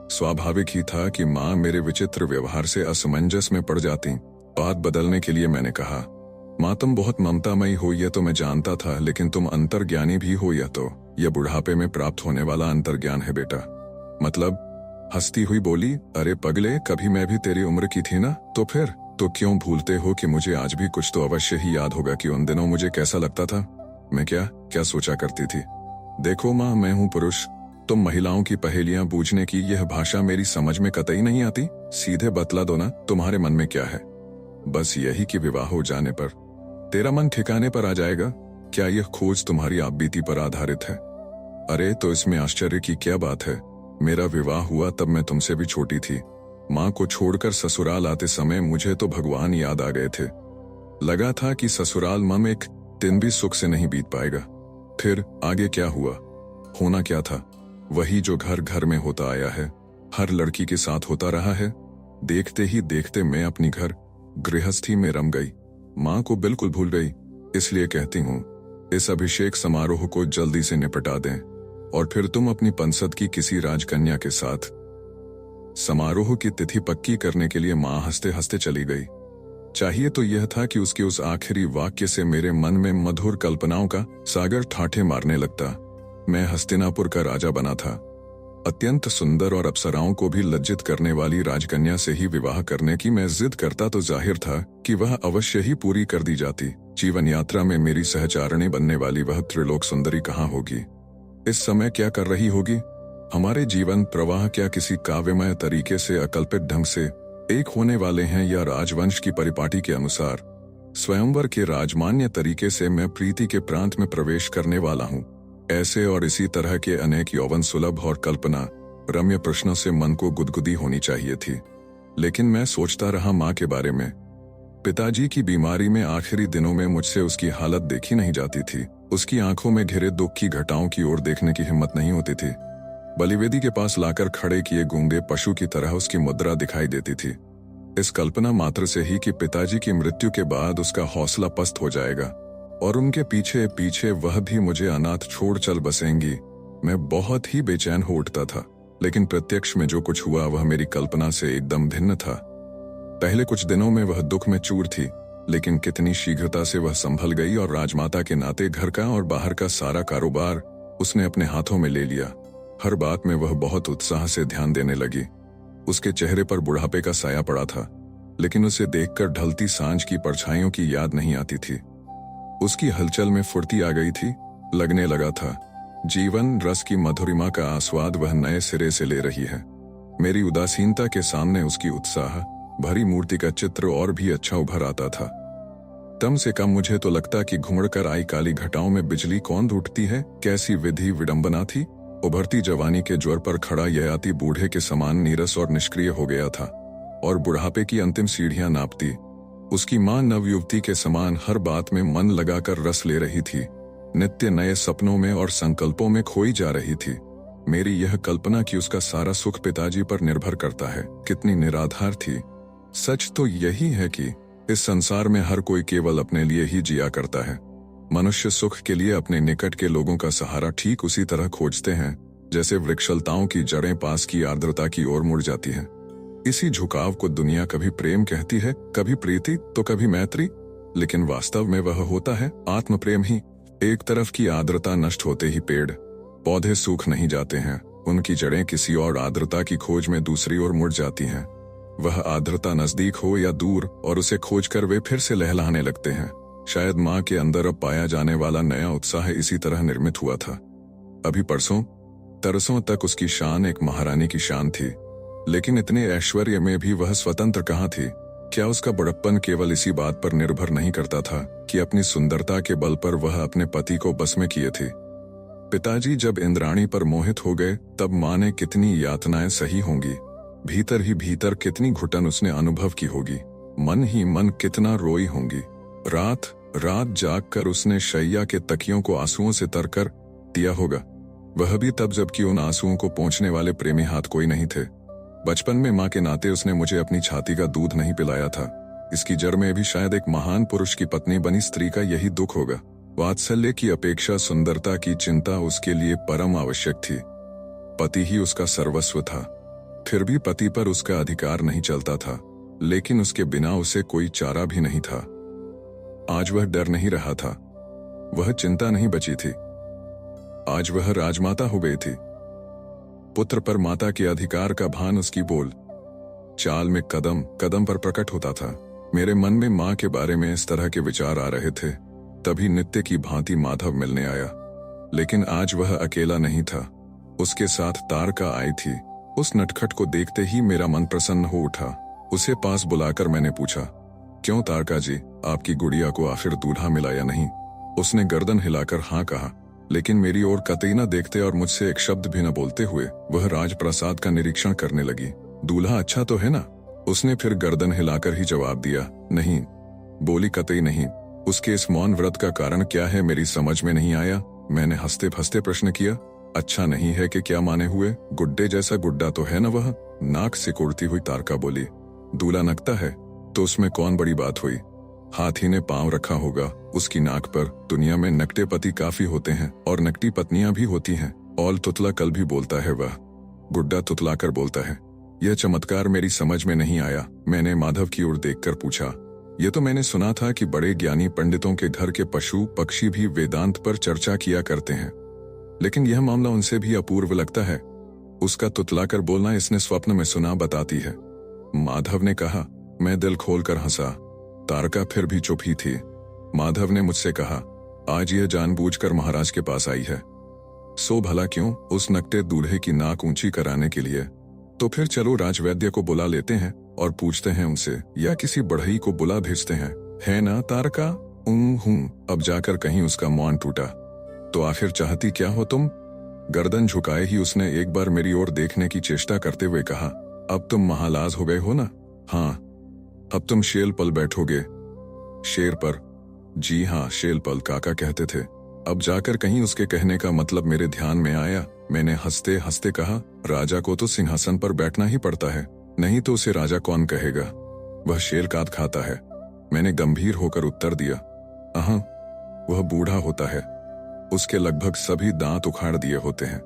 स्वाभाविक ही था कि माँ मेरे विचित्र व्यवहार से असमंजस में पड़ जाती। बात बदलने के लिए मैंने कहा, माँ तुम बहुत ममतामयी हो यह तो मैं जानता था, लेकिन तुम अंतर्ज्ञानी भी हो यह बुढ़ापे में प्राप्त होने वाला अंतर्ज्ञान है बेटा। मतलब? हंसती हुई बोली, अरे पगले, कभी मैं भी तेरी उम्र की थी ना, तो फिर तो क्यों भूलते हो कि मुझे आज भी कुछ तो अवश्य ही याद होगा कि उन दिनों मुझे कैसा लगता था, मैं क्या क्या सोचा करती थी। देखो माँ, मैं हूँ पुरुष, तुम महिलाओं की पहेलियां बूझने की यह भाषा मेरी समझ में कतई नहीं आती। सीधे बतला दो ना तुम्हारे मन में क्या है। बस यही कि विवाह हो जाने पर तेरा मन ठिकाने पर आ जाएगा। क्या यह खोज तुम्हारी आप बीती पर आधारित है? अरे तो इसमें आश्चर्य की क्या बात है। मेरा विवाह हुआ तब मैं तुमसे भी छोटी थी। माँ को छोड़कर ससुराल आते समय मुझे तो भगवान याद आ गए थे। लगा था कि ससुराल में एक दिन भी सुख से नहीं बीत पाएगा। फिर आगे क्या हुआ? होना क्या था वही जो घर घर में होता आया है, हर लड़की के साथ होता रहा है। देखते ही देखते मैं अपनी घर गृहस्थी में रम गई, माँ को बिल्कुल भूल गई। इसलिए कहती हूँ इस अभिषेक समारोह को जल्दी से निपटा दें और फिर तुम अपनी पंसद की किसी राजकन्या के साथ। समारोह की तिथि पक्की करने के लिए माँ हंसते हंसते चली गई। चाहिए तो यह था कि उसके उस आखिरी वाक्य से मेरे मन में मधुर कल्पनाओं का सागर ठाठे मारने लगता। मैं हस्तिनापुर का राजा बना था। अत्यंत सुंदर और अप्सराओं को भी लज्जित करने वाली राजकन्या से ही विवाह करने की मैं जिद करता तो जाहिर था कि वह अवश्य ही पूरी कर दी जाती। जीवन यात्रा में मेरी सहचारिणी बनने वाली वह त्रिलोक सुंदरी कहाँ होगी? इस समय क्या कर रही होगी? हमारे जीवन प्रवाह क्या किसी काव्यमय तरीके से अकल्पित ढंग से एक होने वाले हैं या राजवंश की परिपाटी के अनुसार? स्वयंवर के राजमान्य तरीके से मैं प्रीति के प्रांत में प्रवेश करने वाला हूँ। ऐसे और इसी तरह के अनेक यौवन सुलभ और कल्पना रम्य प्रश्नों से मन को गुदगुदी होनी चाहिए थी। लेकिन मैं सोचता रहा माँ के बारे में। पिताजी की बीमारी में आखिरी दिनों में मुझसे उसकी हालत देखी नहीं जाती थी। उसकी आंखों में घिरे दुख की घटाओं की ओर देखने की हिम्मत नहीं होती थी। बलिवेदी के पास लाकर खड़े किए गूंगे पशु की तरह उसकी मुद्रा दिखाई देती थी। इस कल्पना मात्र से ही कि पिताजी की मृत्यु के बाद उसका हौसला पस्त हो जाएगा और उनके पीछे पीछे वह भी मुझे अनाथ छोड़ चल बसेंगी, मैं बहुत ही बेचैन हो उठता था। लेकिन प्रत्यक्ष में जो कुछ हुआ वह मेरी कल्पना से एकदम भिन्न था। पहले कुछ दिनों में वह दुख में चूर थी, लेकिन कितनी शीघ्रता से वह संभल गई और राजमाता के नाते घर का और बाहर का सारा कारोबार उसने अपने हाथों में ले लिया। हर बात में वह बहुत उत्साह से ध्यान देने लगी। उसके चेहरे पर बुढ़ापे का साया पड़ा था, लेकिन उसे देखकर ढलती सांझ की परछाइयों की याद नहीं आती थी। उसकी हलचल में फुर्ती आ गई थी। लगने लगा था जीवन रस की मधुरिमा का आस्वाद वह नए सिरे से ले रही है। मेरी उदासीनता के सामने उसकी उत्साह भरी मूर्ति का चित्र और भी अच्छा उभर आता था। कम से कम मुझे तो लगता कि घुमड़कर आई काली घटाओं में बिजली कौन रूठती है। कैसी विधि विडंबना थी। उभरती जवानी के ज्वर पर खड़ा ययाति बूढ़े के समान नीरस और निष्क्रिय हो गया था और बुढ़ापे की अंतिम सीढ़ियां नापती। उसकी मां नवयुवती के समान हर बात में मन लगाकर रस ले रही थी, नित्य नए सपनों में और संकल्पों में खोई जा रही थी। मेरी यह कल्पना कि उसका सारा सुख पिताजी पर निर्भर करता है कितनी निराधार थी। सच तो यही है कि इस संसार में हर कोई केवल अपने लिए ही जिया करता है। मनुष्य सुख के लिए अपने निकट के लोगों का सहारा ठीक उसी तरह खोजते हैं जैसे वृक्षलताओं की जड़ें पास की आर्द्रता की ओर मुड़ जाती हैं। इसी झुकाव को दुनिया कभी प्रेम कहती है, कभी प्रीति तो कभी मैत्री, लेकिन वास्तव में वह होता है आत्म प्रेम ही। एक तरफ की आर्द्रता नष्ट होते ही पेड़ पौधे सूख नहीं जाते हैं, उनकी जड़ें किसी और आर्द्रता की खोज में दूसरी ओर मुड़ जाती हैं। वह आर्द्रता नजदीक हो या दूर और उसे खोजकर वे फिर से लहलहाने लगते हैं। शायद माँ के अंदर अब पाया जाने वाला नया उत्साह इसी तरह निर्मित हुआ था। अभी परसों तरसों तक उसकी शान एक महारानी की शान थी, लेकिन इतने ऐश्वर्य में भी वह स्वतंत्र कहाँ थी। क्या उसका बड़प्पन केवल इसी बात पर निर्भर नहीं करता था कि अपनी सुंदरता के बल पर वह अपने पति को बस में किए थे। पिताजी जब इंद्राणी पर मोहित हो गए तब माँ ने कितनी यातनाएं सही होंगी। भीतर ही भीतर कितनी घुटन उसने अनुभव की होगी। मन ही मन कितना रोई होंगी। रात रात जागकर उसने शैया के तकियों को आंसुओं से तरकर दिया होगा। वह भी तब जबकि उन आंसुओं को पोंछने वाले प्रेमी हाथ कोई नहीं थे। बचपन में माँ के नाते उसने मुझे अपनी छाती का दूध नहीं पिलाया था। इसकी जड़ में भी शायद एक महान पुरुष की पत्नी बनी स्त्री का यही दुख होगा। वात्सल्य की अपेक्षा सुंदरता की चिंता उसके लिए परम आवश्यक थी। पति ही उसका सर्वस्व था। फिर भी पति पर उसका अधिकार नहीं चलता था, लेकिन उसके बिना उसे कोई चारा भी नहीं था। आज वह डर नहीं रहा था, वह चिंता नहीं बची थी। आज वह राजमाता हो गई थी। पुत्र पर माता के अधिकार का भान उसकी बोल चाल में कदम कदम पर प्रकट होता था। मेरे मन में माँ के बारे में इस तरह के विचार आ रहे थे। तभी नित्य की भांति माधव मिलने आया, लेकिन आज वह अकेला नहीं था, उसके साथ तारका आई थी। उस नटखट को देखते ही मेरा मन प्रसन्न हो उठा। उसे पास बुलाकर मैंने पूछा, क्यों तारका जी, आपकी गुड़िया को आखिर दूल्हा मिला या नहीं? उसने गर्दन हिलाकर हाँ कहा, लेकिन मेरी ओर कतई न देखते और मुझसे एक शब्द भी न बोलते हुए वह राजप्रसाद का निरीक्षण करने लगी। दूल्हा अच्छा तो है ना? उसने फिर गर्दन हिलाकर ही जवाब दिया, नहीं। बोली कतई नहीं। उसके इस मौन व्रत का कारण क्या है मेरी समझ में नहीं आया। मैंने हंसते फंसते प्रश्न किया, अच्छा नहीं है कि क्या माने हुए? गुड्डे जैसा गुड्डा तो है न वह? नाक सिकुड़ती हुई तारका बोली, दूल्हा नकता है तो उसमें कौन बड़ी बात हुई? हाथी ने पांव रखा होगा उसकी नाक पर। दुनिया में नकटे पति काफी होते हैं और नकटी पत्नियां भी होती हैं। औल तुतला कल भी बोलता है, वह गुड्डा तुतलाकर बोलता है। यह चमत्कार मेरी समझ में नहीं आया। मैंने माधव की ओर देखकर पूछा, यह तो मैंने सुना था कि बड़े ज्ञानी पंडितों के घर के पशु पक्षी भी वेदांत पर चर्चा किया करते हैं, लेकिन यह मामला उनसे भी अपूर्व लगता है। उसका तुतलाकर बोलना इसने स्वप्न में सुना बताती है। माधव ने कहा। मैं दिल खोलकर हंसा। तारका फिर भी चुप ही थी। माधव ने मुझसे कहा, आज यह जानबूझकर महाराज के पास आई है। सो भला क्यों? उस नकटे दूल्हे की नाक ऊंची कराने के लिए। तो फिर चलो राजवैद्य को बुला लेते हैं और पूछते हैं उनसे, या किसी बढ़ई को बुला भेजते हैं। है ना तारका? हूँ। अब जाकर कहीं उसका मौन टूटा। तो आखिर चाहती क्या हो तुम? गर्दन झुकाए ही उसने एक बार मेरी ओर देखने की चेष्टा करते हुए कहा, अब तुम महालाज हो गए हो ना? हाँ। अब तुम शेल पल बैठोगे। शेर पर? जी हाँ, शेल पल काका कहते थे। अब जाकर कहीं उसके कहने का मतलब मेरे ध्यान में आया। मैंने हंसते हंसते कहा, राजा को तो सिंहासन पर बैठना ही पड़ता है, नहीं तो उसे राजा कौन कहेगा? वह शेर काट खाता है। मैंने गंभीर होकर उत्तर दिया। अहाँ, वह बूढ़ा होता है, उसके लगभग सभी दांत उखाड़ दिए होते हैं।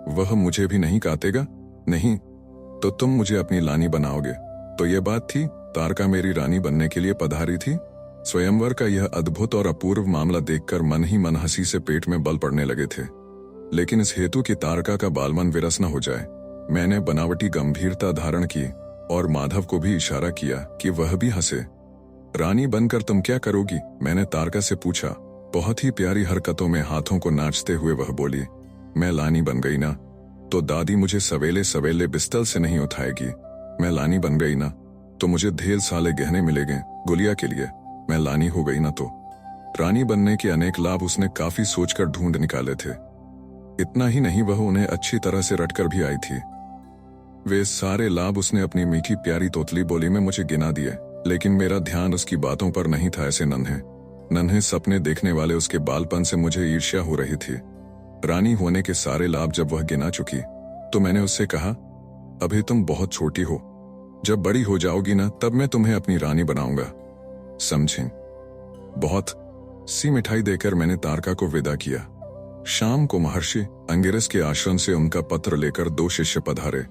वह मुझे भी नहीं काटेगा? नहीं। तो तुम मुझे अपनी रानी बनाओगे? तो ये बात थी, तारका मेरी रानी बनने के लिए पधारी थी। स्वयंवर का यह अद्भुत और अपूर्व मामला देखकर मन ही मन हंसी से पेट में बल पड़ने लगे थे, लेकिन इस हेतु कि तारका का बालमन विरस न हो जाए, मैंने बनावटी गंभीरता धारण की और माधव को भी इशारा किया कि वह भी हंसे। रानी बनकर तुम क्या करोगी? मैंने तारका से पूछा। बहुत ही प्यारी हरकतों में हाथों को नाचते हुए वह बोली, मैं लानी बन गई ना तो दादी मुझे सवेले सवेले बिस्तर से नहीं उठाएगी। मैं लानी बन गई ना तो मुझे ढेर साले गहने मिलेंगे गुलिया के लिए। मैं लानी हो गई ना तो। रानी बनने के अनेक लाभ उसने काफी सोचकर ढूंढ निकाले थे। इतना ही नहीं, वह उन्हें अच्छी तरह से रटकर भी आई थी। वे सारे लाभ उसने अपनी मीठी प्यारी तोतली बोली में मुझे गिना दिए, लेकिन मेरा ध्यान उसकी बातों पर नहीं था। ऐसे नन्हे नन्हे सपने देखने वाले उसके बालपन से मुझे ईर्ष्या हो रही थी। रानी होने के सारे लाभ जब वह गिना चुकी तो मैंने उससे कहा, अभी तुम बहुत छोटी हो, जब बड़ी हो जाओगी ना तब मैं तुम्हें अपनी रानी बनाऊंगा, समझें? बहुत सी मिठाई देकर मैंने तारका को विदा किया। शाम को महर्षि अंगिरस के आश्रम से उनका पत्र लेकर 2 शिष्य पधारे।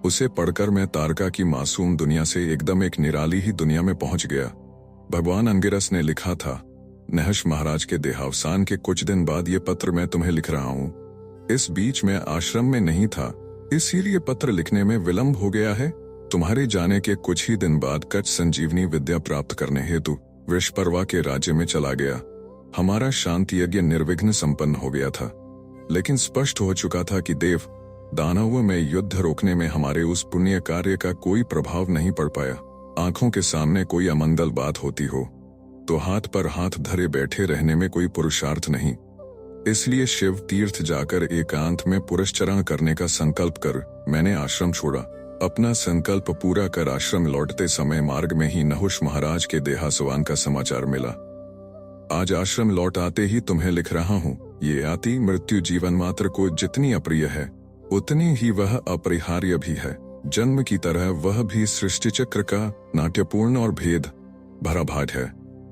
उसे पढ़कर मैं तारका की मासूम दुनिया से एकदम एक निराली ही दुनिया में पहुंच गया। भगवान अंगिरस ने लिखा था, नहश महाराज के देहावसान के कुछ दिन बाद ये पत्र मैं तुम्हें लिख रहा हूँ। इस बीच मैं आश्रम में नहीं था, इसीलिए पत्र लिखने में विलंब हो गया है। तुम्हारे जाने के कुछ ही दिन बाद कच्छ संजीवनी विद्या प्राप्त करने हेतु वृषपर्वा के राज्य में चला गया। हमारा शांति यज्ञ निर्विघ्न संपन्न हो गया था, लेकिन स्पष्ट हो चुका था कि देव दानवों में युद्ध रोकने में हमारे उस पुण्य कार्य का कोई प्रभाव नहीं पड़ पाया। आंखों के सामने कोई अमंगल बात होती हो तो हाथ पर हाथ धरे बैठे रहने में कोई पुरुषार्थ नहीं। इसलिए शिव तीर्थ जाकर एकांत में पुरस्चरण करने का संकल्प कर मैंने आश्रम छोड़ा। अपना संकल्प पूरा कर आश्रम लौटते समय मार्ग में ही नहुष महाराज के देहासवान का समाचार मिला। आज आश्रम लौट आते ही तुम्हें लिख रहा हूँ। ये आती मृत्यु जीवन मात्र को जितनी अप्रिय है उतनी ही वह अपरिहार्य भी है। जन्म की तरह वह भी सृष्टि चक्र का नाट्यपूर्ण और भेद भरा भाग है।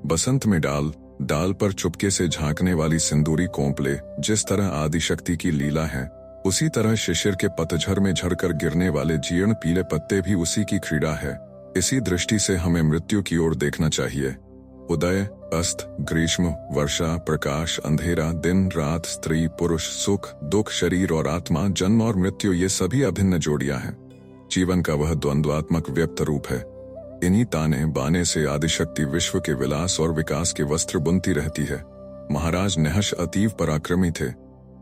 बसंत में डाल पर चुपके से झांकने वाली सिंदूरी कोंपले जिस तरह आदिशक्ति की लीला है, उसी तरह शिशिर के पतझर में झड़कर गिरने वाले जीर्ण पीले पत्ते भी उसी की क्रीड़ा है। इसी दृष्टि से हमें मृत्यु की ओर देखना चाहिए। उदय अस्त, ग्रीष्म वर्षा, प्रकाश अंधेरा, दिन रात, स्त्री पुरुष, सुख दुख, शरीर और आत्मा, जन्म और मृत्यु, ये सभी अभिन्न जोड़ियां हैं। जीवन का वह द्वंद्वात्मक व्यक्त रूप है। इन्हीं ताने बाने से आदिशक्ति विश्व के विलास और विकास के वस्त्र बुनती रहती है। महाराज नहश अतीव पराक्रमी थे।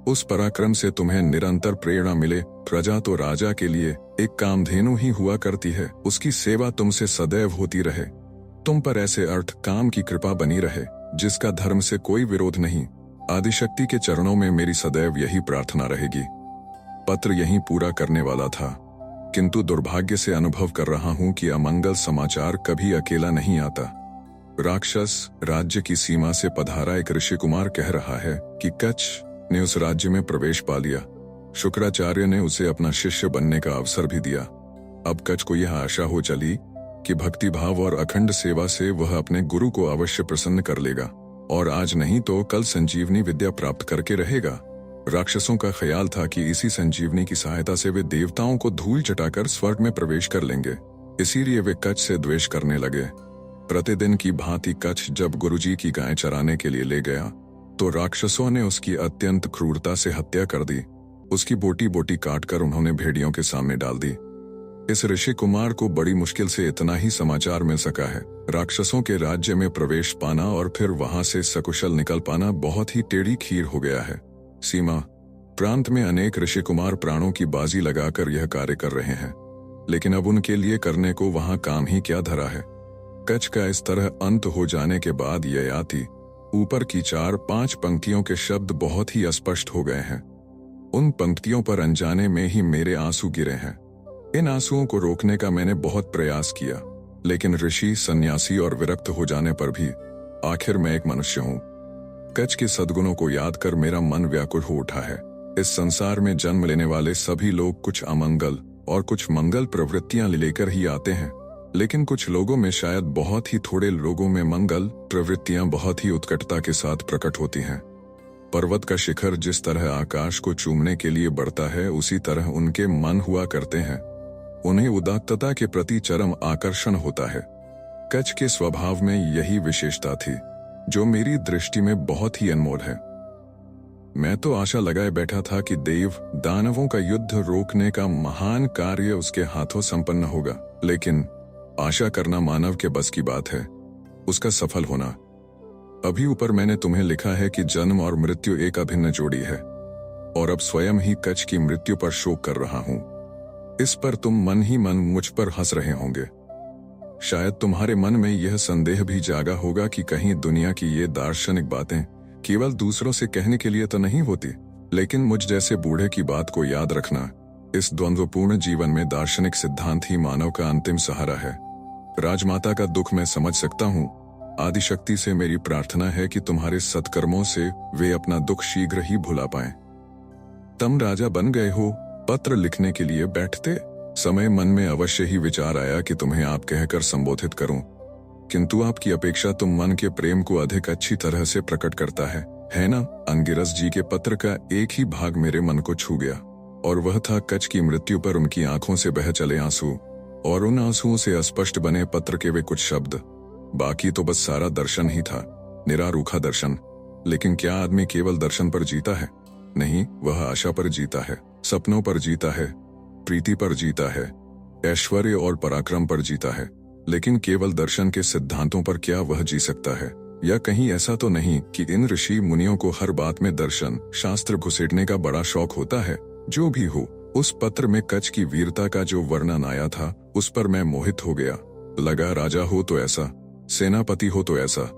उस पराक्रम से तुम्हें निरंतर प्रेरणा मिले। प्रजा तो राजा के लिए एक कामधेनु ही हुआ करती है, उसकी सेवा तुमसे सदैव होती रहे। तुम पर ऐसे अर्थ काम की कृपा बनी रहे जिसका धर्म से कोई विरोध नहीं। आदिशक्ति के चरणों में मेरी सदैव यही प्रार्थना रहेगी। पत्र यहीं पूरा करने वाला था, किंतु दुर्भाग्य से अनुभव कर रहा हूं कि अमंगल समाचार कभी अकेला नहीं आता। राक्षस राज्य की सीमा से पधारा एक ऋषि कुमार कह रहा है कि कच्छ ने उस राज्य में प्रवेश पा लिया। शुक्राचार्य ने उसे अपना शिष्य बनने का अवसर भी दिया। अब कच्छ को यह आशा हो चली कि भक्तिभाव और अखंड सेवा से वह अपने गुरु को अवश्य प्रसन्न कर लेगा और आज नहीं तो कल संजीवनी विद्या प्राप्त करके रहेगा। राक्षसों का ख्याल था कि इसी संजीवनी की सहायता से वे देवताओं को धूल चटाकर स्वर्ग में प्रवेश कर लेंगे। इसीलिए वे कच्छ से द्वेष करने लगे। प्रतिदिन की भांति कच्छ जब गुरुजी की गाय चराने के लिए ले गया तो राक्षसों ने उसकी अत्यंत क्रूरता से हत्या कर दी। उसकी बोटी बोटी काटकर उन्होंने भेड़ियों के सामने डाल दी। इस ऋषि कुमार को बड़ी मुश्किल से इतना ही समाचार मिल सका है। राक्षसों के राज्य में प्रवेश पाना और फिर वहां से सकुशल निकल पाना बहुत ही टेढ़ी खीर हो गया है। सीमा प्रांत में अनेक ऋषि कुमार प्राणों की बाजी लगाकर यह कार्य कर रहे हैं, लेकिन अब उनके लिए करने को वहां काम ही क्या धरा है। कच का इस तरह अंत हो जाने के बाद ययाति ऊपर की 4-5 पंक्तियों के शब्द बहुत ही अस्पष्ट हो गए हैं। उन पंक्तियों पर अनजाने में ही मेरे आंसू गिरे हैं। इन आंसुओं को रोकने का मैंने बहुत प्रयास किया, लेकिन ऋषि, सन्यासी और विरक्त हो जाने पर भी आखिर मैं एक मनुष्य हूं। कच के सद्गुणों को याद कर मेरा मन व्याकुल हो उठा है। इस संसार में जन्म लेने वाले सभी लोग कुछ अमंगल और कुछ मंगल प्रवृत्तियां लेकर ही आते हैं, लेकिन कुछ लोगों में, शायद बहुत ही थोड़े लोगों में, मंगल प्रवृत्तियां बहुत ही उत्कटता के साथ प्रकट होती हैं। पर्वत का शिखर जिस तरह आकाश को चूमने के लिए बढ़ता है, उसी तरह उनके मन हुआ करते हैं। उन्हें उदात्तता के प्रति चरम आकर्षण होता है। कच के स्वभाव में यही विशेषता थी जो मेरी दृष्टि में बहुत ही अनमोल है। मैं तो आशा लगाए बैठा था कि देव दानवों का युद्ध रोकने का महान कार्य उसके हाथों संपन्न होगा, लेकिन आशा करना मानव के बस की बात है, उसका सफल होना। अभी ऊपर मैंने तुम्हें लिखा है कि जन्म और मृत्यु एक अभिन्न जोड़ी है, और अब स्वयं ही कच की मृत्यु पर शोक कर रहा हूं। इस पर तुम मन ही मन मुझ पर हंस रहे होंगे। शायद तुम्हारे मन में यह संदेह भी जागा होगा कि कहीं दुनिया की ये दार्शनिक बातें केवल दूसरों से कहने के लिए तो नहीं होती, लेकिन मुझ जैसे बूढ़े की बात को याद रखना। इस द्वंद्वपूर्ण जीवन में दार्शनिक सिद्धांत ही मानव का अंतिम सहारा है। राजमाता का दुख मैं समझ सकता हूँ। आदिशक्ति से मेरी प्रार्थना है कि तुम्हारे सत्कर्मों से वे अपना दुख शीघ्र ही भुला पाएं। तुम राजा बन गए हो। पत्र लिखने के लिए बैठते समय मन में अवश्य ही विचार आया कि तुम्हें आप कहकर संबोधित करूं, किंतु आपकी अपेक्षा तुम मन के प्रेम को अधिक अच्छी तरह से प्रकट करता है ना। अंगिरस जी के पत्र का एक ही भाग मेरे मन को छू गया, और वह था कच की मृत्यु पर उनकी आंखों से बह चले आंसू, और उन आंसुओं से अस्पष्ट बने पत्र के वे कुछ शब्द। बाकी तो बस सारा दर्शन ही था, निरा रूखा दर्शन। लेकिन क्या आदमी केवल दर्शन पर जीता है? नहीं, वह आशा पर जीता है, सपनों पर जीता है, प्रीति पर जीता है, ऐश्वर्य और पराक्रम पर जीता है। लेकिन केवल दर्शन के सिद्धांतों पर क्या वह जी सकता है? या कहीं ऐसा तो नहीं कि इन ऋषि मुनियों को हर बात में दर्शन शास्त्र घुसेड़ने का बड़ा शौक होता है? जो भी हो, उस पत्र में कच की वीरता का जो वर्णन आया था, उस पर मैं मोहित हो गया। लगा राजा हो तो ऐसा, सेनापति हो तो ऐसा।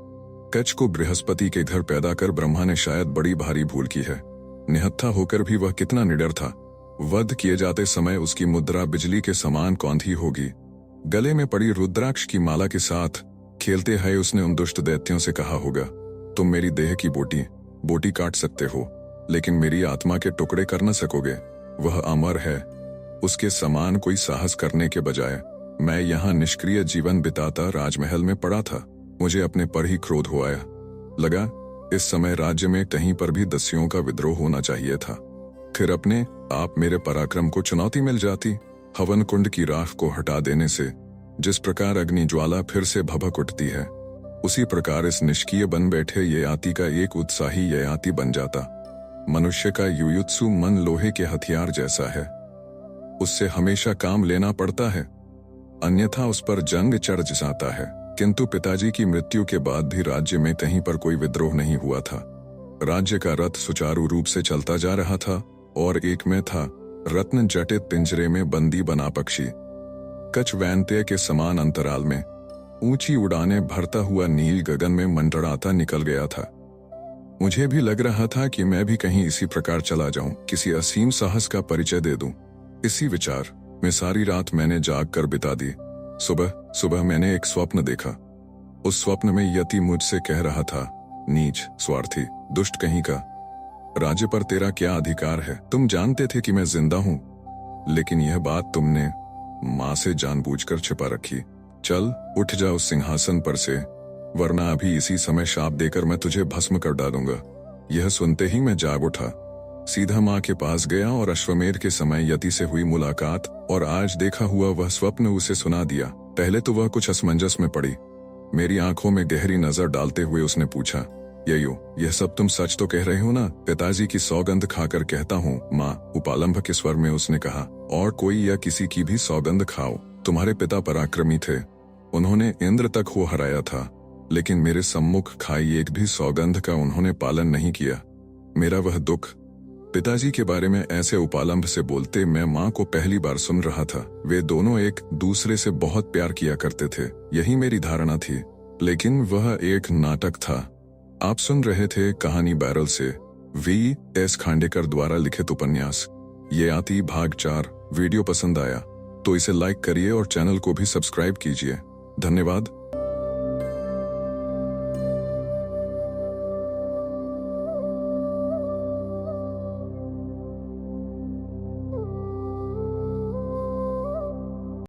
कच को बृहस्पति के घर पैदा कर ब्रह्मा ने शायद बड़ी भारी भूल की है। निहत्था होकर भी वह कितना निडर था। वध किए जाते समय उसकी मुद्रा बिजली के समान कौंधी होगी। गले में पड़ी रुद्राक्ष की माला के साथ खेलते हुए उसने उन दुष्ट दैत्यों से कहा होगा, तुम मेरी देह की बोटी काट सकते हो, लेकिन मेरी आत्मा के टुकड़े कर न सकोगे। वह अमर है। उसके समान कोई साहस करने के बजाय मैं यहाँ निष्क्रिय जीवन बिताता राजमहल में पड़ा था। मुझे अपने पर ही क्रोध हो आया। लगा इस समय राज्य में कहीं पर भी दस्युओं का विद्रोह होना चाहिए था। फिर अपने आप मेरे पराक्रम को चुनौती मिल जाती। हवन कुंड की राख को हटा देने से जिस प्रकार अग्नि ज्वाला फिर से भभक उठती है, उसी प्रकार इस निष्क्रिय बन बैठे ययाति का एक उत्साही ययाति बन जाता। मनुष्य का युयुत्सु मन लोहे के हथियार जैसा है, उससे हमेशा काम लेना पड़ता है, अन्यथा उस पर जंग चढ़ जाता है। किंतु पिताजी की मृत्यु के बाद भी राज्य में कहीं पर कोई विद्रोह नहीं हुआ था। राज्य का रथ सुचारू रूप से चलता जा रहा था, और एक में था रत्न जटित पिंजरे में बंदी बना पक्षी। कच वैंत्य के समान अंतराल में ऊंची उड़ाने भरता हुआ नील गगन में मंडराता निकल गया था। मुझे भी लग रहा था कि मैं भी कहीं इसी प्रकार चला जाऊं, किसी असीम साहस का परिचय दे दूं। इसी विचार में सारी रात मैंने जाग कर बिता दी। सुबह मैंने एक स्वप्न देखा। उस स्वप्न में यति मुझसे कह रहा था, नीच, स्वार्थी, दुष्ट कहीं का, राज्य पर तेरा क्या अधिकार है? तुम जानते थे कि मैं जिंदा हूं, लेकिन यह बात तुमने मां से जानबूझकर छिपा रखी। चल उठ जा उस सिंहासन पर से, वरना अभी इसी समय शाप देकर मैं तुझे भस्म कर डालूंगा। यह सुनते ही मैं जाग उठा, सीधा मां के पास गया और अश्वमेध के समय यति से हुई मुलाकात और आज देखा हुआ वह स्वप्न उसे सुना दिया। पहले तो वह कुछ असमंजस में पड़ी। मेरी आंखों में गहरी नजर डालते हुए उसने पूछा, ययो, यह सब तुम सच तो कह रहे हो ना? पिताजी की सौगंध खाकर कहता हूँ माँ, उपालंभ के स्वर में उसने कहा। और कोई या किसी की भी सौगंध खाओ। तुम्हारे पिता पराक्रमी थे, उन्होंने इंद्र तक हो हराया था, लेकिन मेरे सम्मुख खाई एक भी सौगंध का उन्होंने पालन नहीं किया। मेरा वह दुख पिताजी के बारे में ऐसे उपालंभ से बोलते मैं माँ को पहली बार सुन रहा था। वे दोनों एक दूसरे से बहुत प्यार किया करते थे, यही मेरी धारणा थी। लेकिन वह एक नाटक था। आप सुन रहे थे कहानी बैरल से, V.S. खांडेकर द्वारा लिखित उपन्यास ये आती भाग 4। वीडियो पसंद आया तो इसे लाइक करिए और चैनल को भी सब्सक्राइब कीजिए। धन्यवाद।